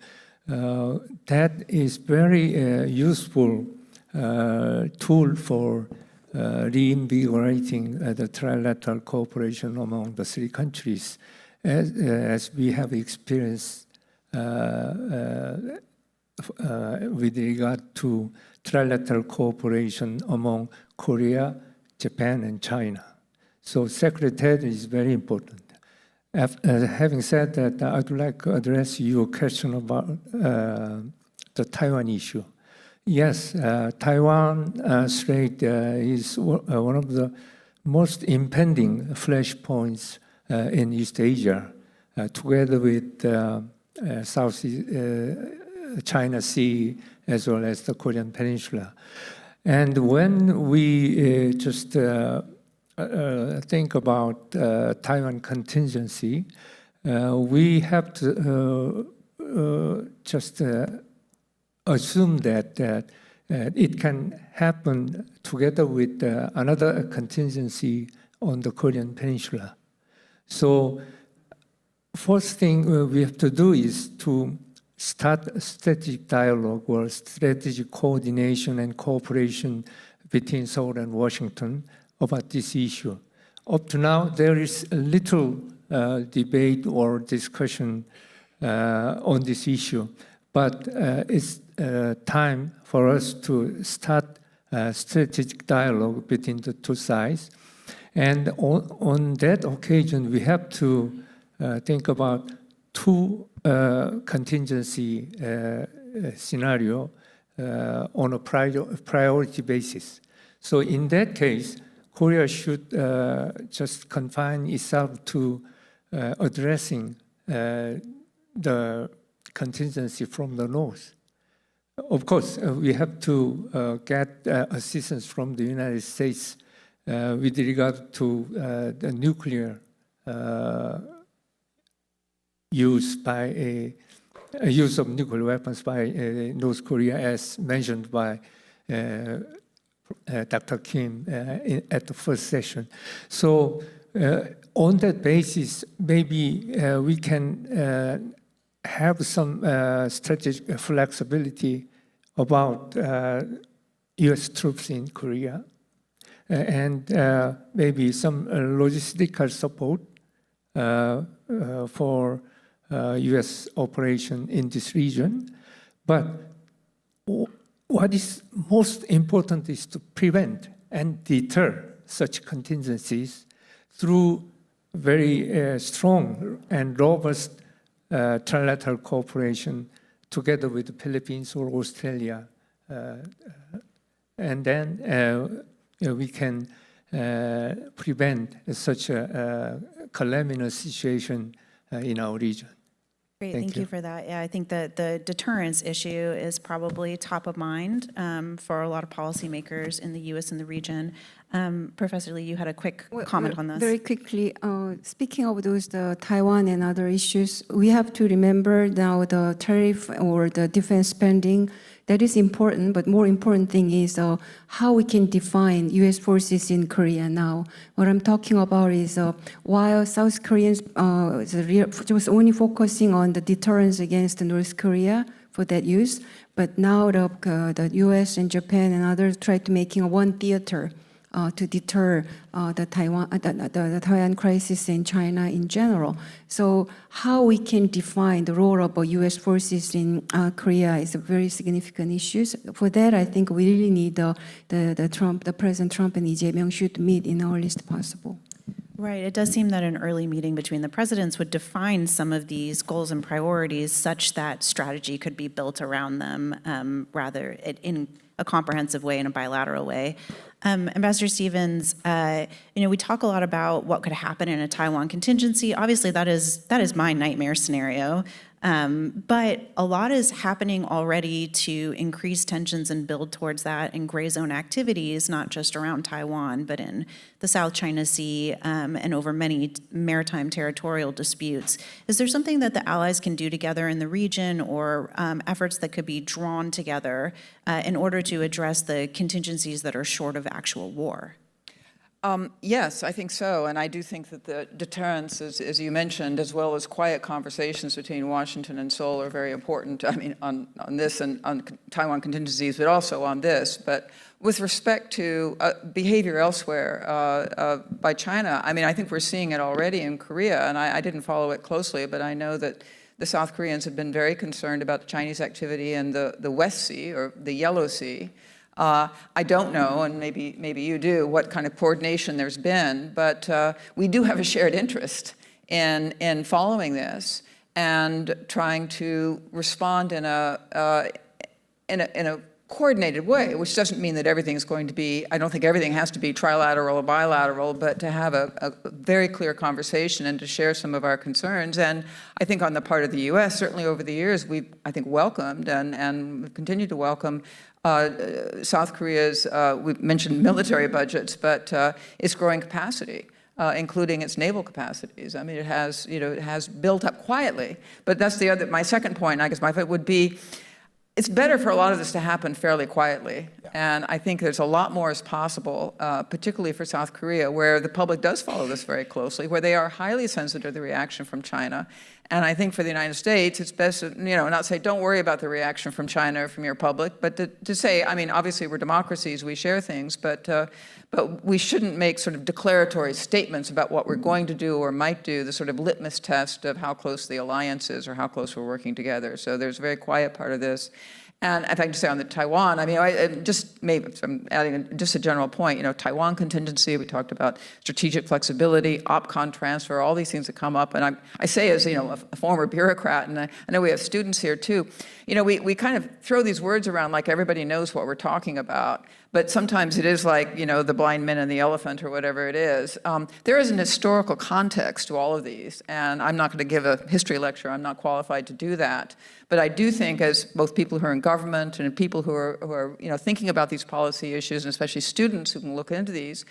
That is very useful tool for reinvigorating the trilateral cooperation among the three countries, as we have experienced with regard to trilateral cooperation among Korea, Japan, and China. So secretariat is very important. Having said that, I would like to address your question about the Taiwan issue. Yes, Taiwan Strait is one of the most impending flashpoints in East Asia, together with Southeast China Sea as well as the Korean Peninsula. And when we just think about Taiwan contingency, we have to just assume that it can happen together with another contingency on the Korean Peninsula. So first thing we have to do is to start strategic dialogue or strategic coordination and cooperation between Seoul and Washington about this issue. Up to now, there is little debate or discussion on this issue, but it's time for us to start strategic dialogue between the two sides. And on that occasion, we have to think about two contingency scenario on a priority basis. So in that case, Korea should just confine itself to addressing the contingency from the north. Of course, we have to get assistance from the United States with regard to the nuclear use of nuclear weapons by North Korea, as mentioned by Dr. Kim at the first session. So on that basis, maybe we can have some strategic flexibility about US troops in Korea and maybe some logistical support for US operation in this region. But what is most important is to prevent and deter such contingencies through very strong and robust trilateral cooperation together with the Philippines or Australia. And then we can prevent such a calamitous situation in our region. Great, thank you for that. Yeah, I think that the deterrence issue is probably top of mind for a lot of policymakers in the U.S. and the region. Professor Lee, you had a quick comment on this. Very quickly, speaking of those, the Taiwan and other issues, we have to remember now the tariff or the defense spending. That is important, but more important thing is how we can define U.S. forces in Korea now. What I'm talking about is while South Koreans was only focusing on the deterrence against North Korea for that use, but now the U.S. and Japan and others try to making one theater to deter the Taiwan crisis in China in general. So how we can define the role of U.S. forces in Korea is a very significant issue. For that, I think we really need the President Trump and Lee Jae-myung should meet in the earliest possible. Right. It does seem that an early meeting between the presidents would define some of these goals and priorities such that strategy could be built around them rather in a comprehensive way, in a bilateral way. Ambassador Stephens, we talk a lot about what could happen in a Taiwan contingency. Obviously, that is my nightmare scenario. But a lot is happening already to increase tensions and build towards that in gray zone activities, not just around Taiwan, but in the South China Sea and over many maritime territorial disputes. Is there something that the allies can do together in the region or efforts that could be drawn together in order to address the contingencies that are short of actual war? Yes, I think so. And I do think that the deterrence, as you mentioned, as well as quiet conversations between Washington and Seoul are very important. I mean, on this and on Taiwan contingencies, but also on this. But with respect to behavior elsewhere by China, I mean, I think we're seeing it already in Korea. And I didn't follow it closely, but I know that the South Koreans have been very concerned about the Chinese activity in the West Sea, or the Yellow Sea. I don't know, and maybe you do, what kind of coordination there's been, but we do have a shared interest in following this and trying to respond in a coordinated way, which doesn't mean that everything's going to be, I don't think everything has to be trilateral or bilateral, but to have a very clear conversation and to share some of our concerns. And I think on the part of the US, certainly over the years, we've, I think, welcomed and continue to welcome South Korea's, we've mentioned military budgets, but its growing capacity, including its naval capacities. I mean, it has built up quietly. But that's my second point, I guess my point would be, it's better for a lot of this to happen fairly quietly. Yeah. And I think there's a lot more is possible, particularly for South Korea, where the public does follow this very closely, where they are highly sensitive to the reaction from China. And I think for the United States, it's best to, not say, don't worry about the reaction from China or from your public, but to say, I mean, obviously we're democracies, we share things, but we shouldn't make sort of declaratory statements about what we're going to do or might do, the sort of litmus test of how close the alliance is or how close we're working together. So there's a very quiet part of this. And if I can say on the Taiwan, I mean, I'm adding just a general point, Taiwan contingency, we talked about strategic flexibility, OPCON transfer, all these things that come up. And I say as, a former bureaucrat, and I know we have students here too, we kind of throw these words around like everybody knows what we're talking about. But sometimes it is like, the blind men and the elephant or whatever it is. There is an historical context to all of these. And I'm not going to give a history lecture. I'm not qualified to do that. But I do think, as both people who are in government and people who are thinking about these policy issues, and especially students who can look into these,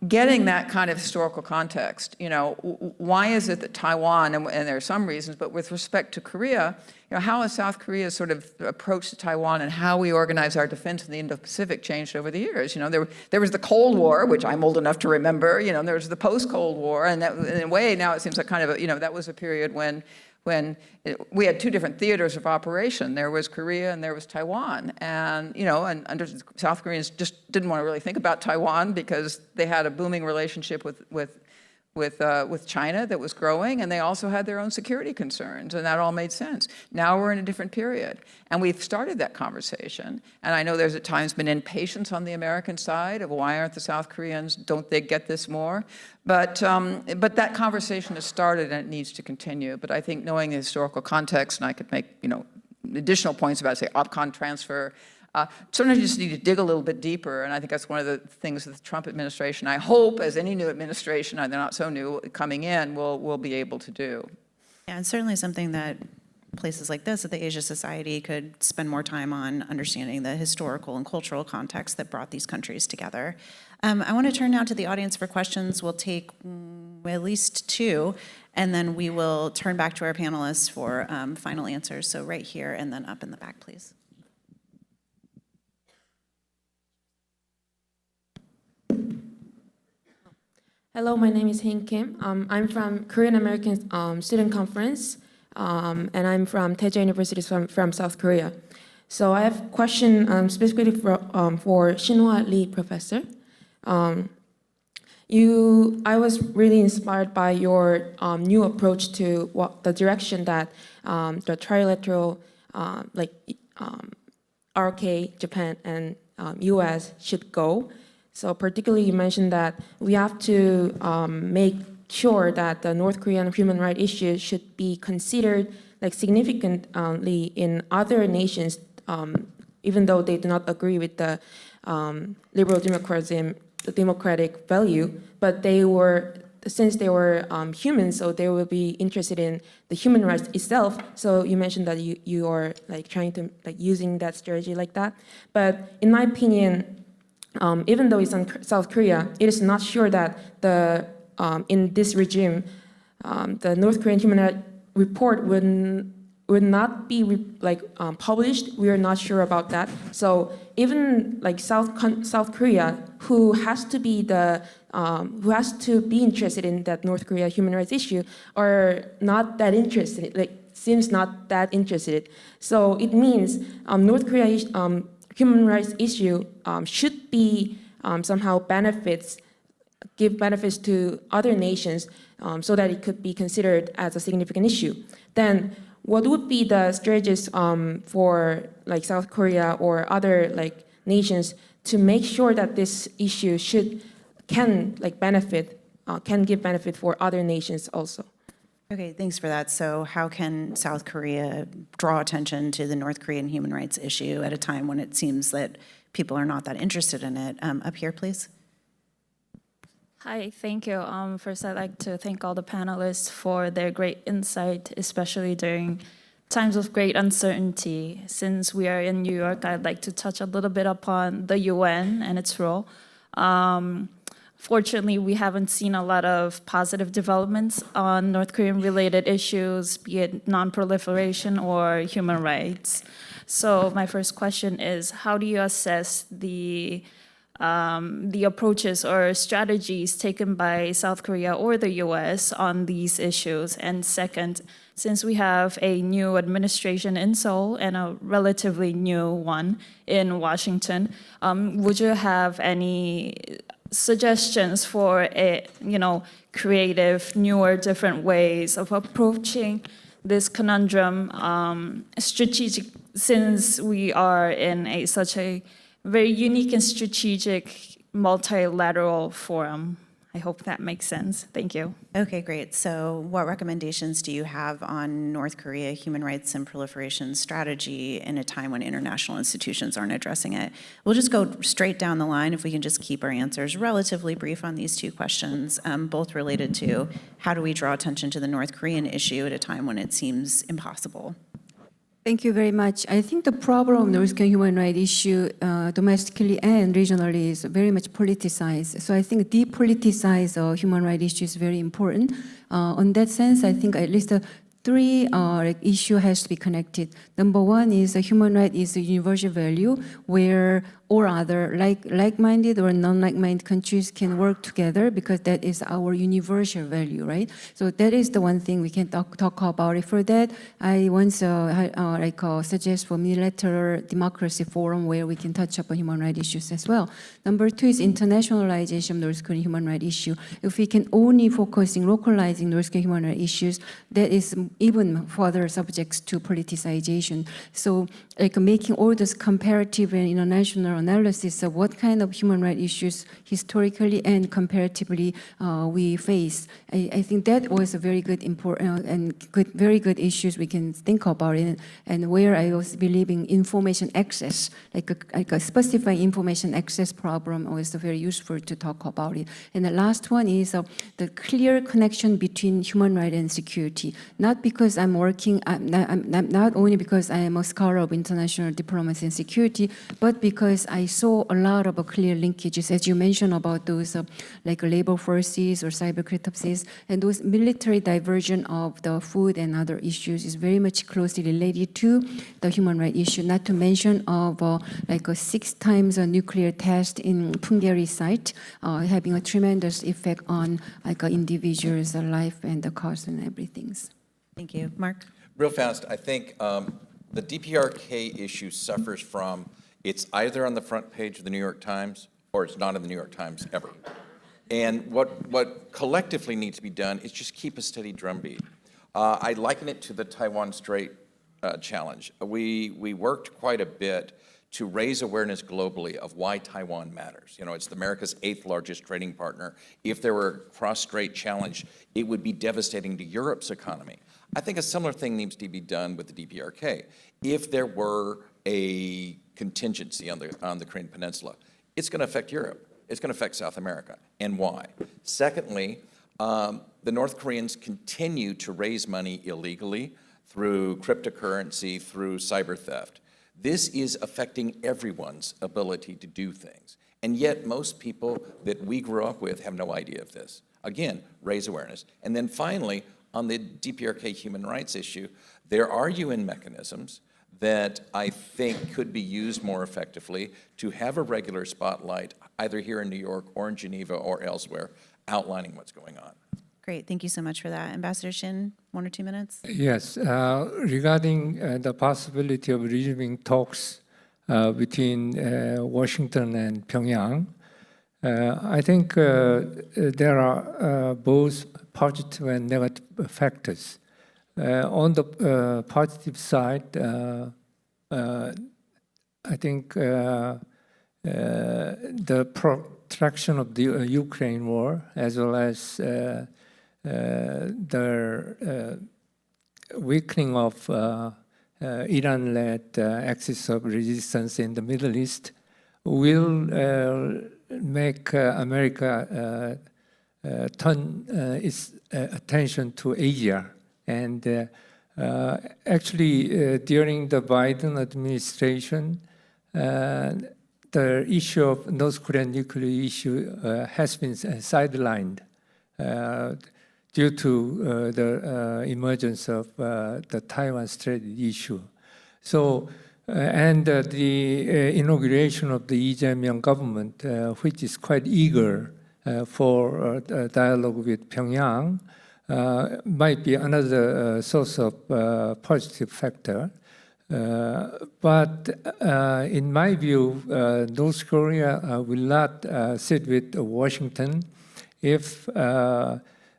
getting that kind of historical context, why is it that Taiwan, and there are some reasons, but with respect to Korea, how has South Korea's sort of approach to Taiwan and how we organize our defense in the Indo-Pacific changed over the years? There was the Cold War, which I'm old enough to remember, there was the post-Cold War, and that, in a way, now it seems like kind of that was a period when we had two different theaters of operation. There was Korea and there was Taiwan. And, and under South Koreans just didn't want to really think about Taiwan because they had a booming relationship with China that was growing, and they also had their own security concerns, and that all made sense. Now we're in a different period, and we've started that conversation. And I know there's at times been impatience on the American side of why aren't the South Koreans, don't they get this more? But that conversation has started, and it needs to continue. But I think knowing the historical context, and I could make additional points about, say, OPCON transfer. Sometimes you just need to dig a little bit deeper, and I think that's one of the things that the Trump administration, I hope, as any new administration, they're not so new, coming in, will be able to do. Yeah, and certainly something that places like this at the Asia Society could spend more time on understanding the historical and cultural context that brought these countries together. I want to turn now to the audience for questions. We'll take at least two, and then we will turn back to our panelists for final answers. So right here and then up in the back, please. Hello, my name is Hain Kim. I'm from Korean American Student Conference, and I'm from Daejeon University from South Korea. So I have a question specifically for Shinhwa Lee professor. I was really inspired by your new approach to the direction that the trilateral, ROK, Japan, and US should go. So particularly you mentioned that we have to make sure that the North Korean human rights issues should be considered significantly in other nations, even though they do not agree with the liberal democracy, the democratic value, but since they were humans, so they will be interested in the human rights itself. So you mentioned that you are trying to using that strategy like that. But in my opinion, even though it's on South Korea, it is not sure that in this regime, the North Korean human rights report will will not be published. We are not sure about that. So even like South Korea, who has to be interested in that North Korea human rights issue, are not that interested. Seems not that interested. So it means North Korea human rights issue should be somehow give benefits to other nations so that it could be considered as a significant issue. Then what would be the strategies for like South Korea or other like nations to make sure that this issue can give benefit for other nations also? Okay, thanks for that. So how can South Korea draw attention to the North Korean human rights issue at a time when it seems that people are not that interested in it? Up here, please. Hi, thank you. First, I'd like to thank all the panelists for their great insight, especially during times of great uncertainty. Since we are in New York, I'd like to touch a little bit upon the UN and its role. Fortunately, we haven't seen a lot of positive developments on North Korean-related issues, be it non-proliferation or human rights. So my first question is, how do you assess the approaches or strategies taken by South Korea or the US on these issues? And second, since we have a new administration in Seoul and a relatively new one in Washington, would you have any suggestions for creative, newer, different ways of approaching this conundrum, strategic, since we are in such a very unique and strategic multilateral forum? I hope that makes sense. Thank you. Okay, great. So what recommendations do you have on North Korea human rights and proliferation strategy in a time when international institutions aren't addressing it? We'll just go straight down the line if we can just keep our answers relatively brief on these two questions, both related to how do we draw attention to the North Korean issue at a time when it seems impossible? Thank you very much. I think the problem of North Korean human rights issue domestically and regionally is very much politicized. So I think depoliticize human rights issue is very important. On that sense, I think at least three issue has to be connected. Number one is human right is a universal value where or other like-minded or non-like-minded countries can work together because that is our universal value, right? So that is the one thing we can talk about. It. For that, I once suggest for multilateral democracy forum where we can touch upon human rights issues as well. Number two is internationalization of North Korean human rights issue. If we can only focus on localizing North Korean human rights issues, that is even further subjects to politicization. So making all this comparative and international analysis of what kind of human rights issues historically and comparatively we face. I think that was a very good very good issues we can think about it, and where I was believing information access, like a specified information access problem was very useful to talk about it. And the last one is the clear connection between human rights and security. Not because I'm working, not only because I am a scholar of international diplomacy and security, but because I saw a lot of clear linkages, as you mentioned about those like labor forces or cyber cryptopsies, and those military diversion of the food and other issues is very much closely related to the human rights issue, not to mention of like a 6 times a nuclear test in Punggye site, having a tremendous effect on like individuals' life and the cost and everything. Thank you. Mark? Real fast, I think the DPRK issue suffers from it's either on the front page of the New York Times or it's not in the New York Times ever. And what collectively needs to be done is just keep a steady drumbeat. I liken it to the Taiwan Strait challenge. We worked quite a bit to raise awareness globally of why Taiwan matters. You know, it's America's 8th largest trading partner. If there were a cross-strait challenge, it would be devastating to Europe's economy. I think a similar thing needs to be done with the DPRK. If there were a contingency on the Korean Peninsula, it's going to affect Europe. It's going to affect South America. And why? Secondly, the North Koreans continue to raise money illegally through cryptocurrency, through cyber theft. This is affecting everyone's ability to do things. And yet most people that we grew up with have no idea of this. Again, raise awareness. And then finally, on the DPRK human rights issue, there are UN mechanisms that I think could be used more effectively to have a regular spotlight, either here in New York or in Geneva or elsewhere, outlining what's going on. Great, thank you so much for that. Ambassador Shin, 1 or 2 minutes? Yes, regarding the possibility of resuming talks between Washington and Pyongyang, I think there are both positive and negative factors. On the positive side, I think the protraction of the Ukraine war, as well as the weakening of Iran-led axis of resistance in the Middle East, will make America turn its attention to Asia. And actually, during the Biden administration, the issue of North Korean nuclear issue has been sidelined due to the emergence of the Taiwan Strait issue. So, and the inauguration of the Lee Jae-myung government, which is quite eager for dialogue with Pyongyang, might be another source of positive factor. But in my view, North Korea will not sit with Washington if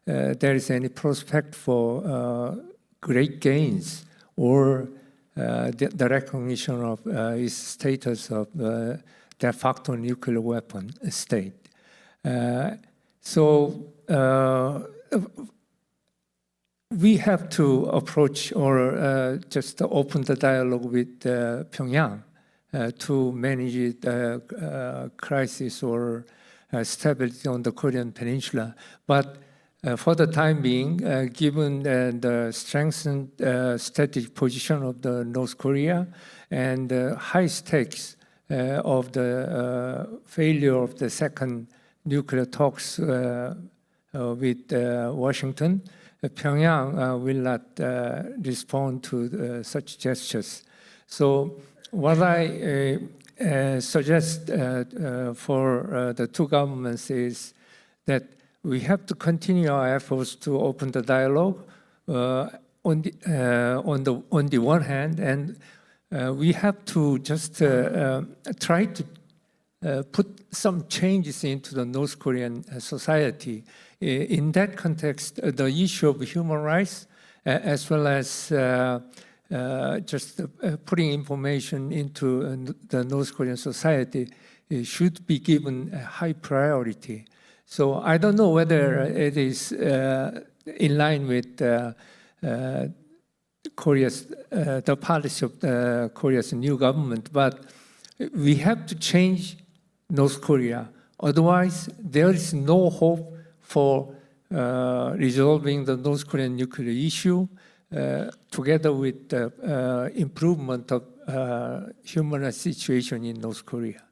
there is any prospect for great gains or the recognition of its status of de facto nuclear weapon state. So we have to approach or just open the dialogue with Pyongyang to manage the crisis or stability on the Korean Peninsula. But for the time being, given the strengthened strategic position of the North Korea and the high stakes of the failure of the second nuclear talks with Washington, Pyongyang will not respond to such gestures. So what I suggest for the two governments is that we have to continue our efforts to open the dialogue on the one hand, and we have to just try to put some changes into the North Korean society. In that context, the issue of human rights, as well as just putting information into the North Korean society, should be given a high priority. So I don't know whether it is in line with Korea's the policy of Korea's new government, but we have to change North Korea. Otherwise, there is no hope for resolving the North Korean nuclear issue together with the improvement of human rights situation in North Korea.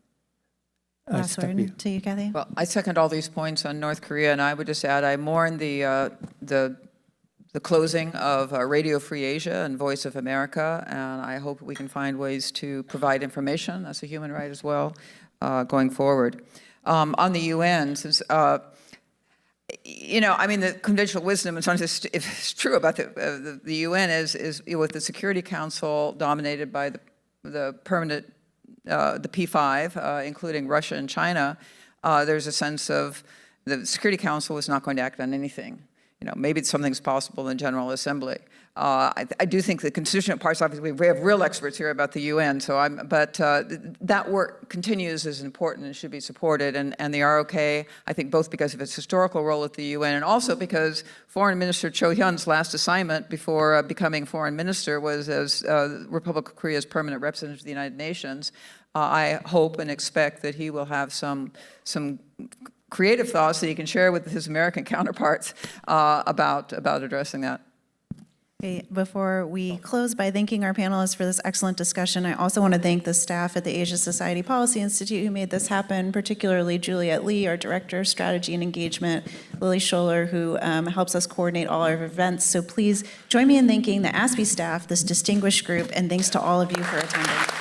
Last word to you, Kathy. Well, I second all these points on North Korea, and I would just add I mourn the closing of Radio Free Asia and Voice of America, and I hope we can find ways to provide information. That's a human right as well, going forward. On the UN, since you know, I mean, the conventional wisdom, and sometimes it's true about the UN, is with the Security Council dominated by the permanent, the P5, including Russia and China, there's a sense of the Security Council is not going to act on anything. You know, maybe something's possible in General Assembly. I do think the constituent parts, obviously, we have real experts here about the UN, but that work continues as important and should be supported. And the ROK, I think both because of its historical role at the UN and also because Foreign Minister Cho Hyun's last assignment before becoming foreign minister was as Republic of Korea's permanent representative to the United Nations. I hope and expect that he will have some creative thoughts that he can share with his American counterparts about addressing that. Okay, before we close by thanking our panelists for this excellent discussion, I also want to thank the staff at the Asia Society Policy Institute who made this happen, particularly Juliet Lee, our Director of Strategy and Engagement, Lily Scholler, who helps us coordinate all our events. So please join me in thanking the ASPE staff, this distinguished group, and thanks to all of you for attending.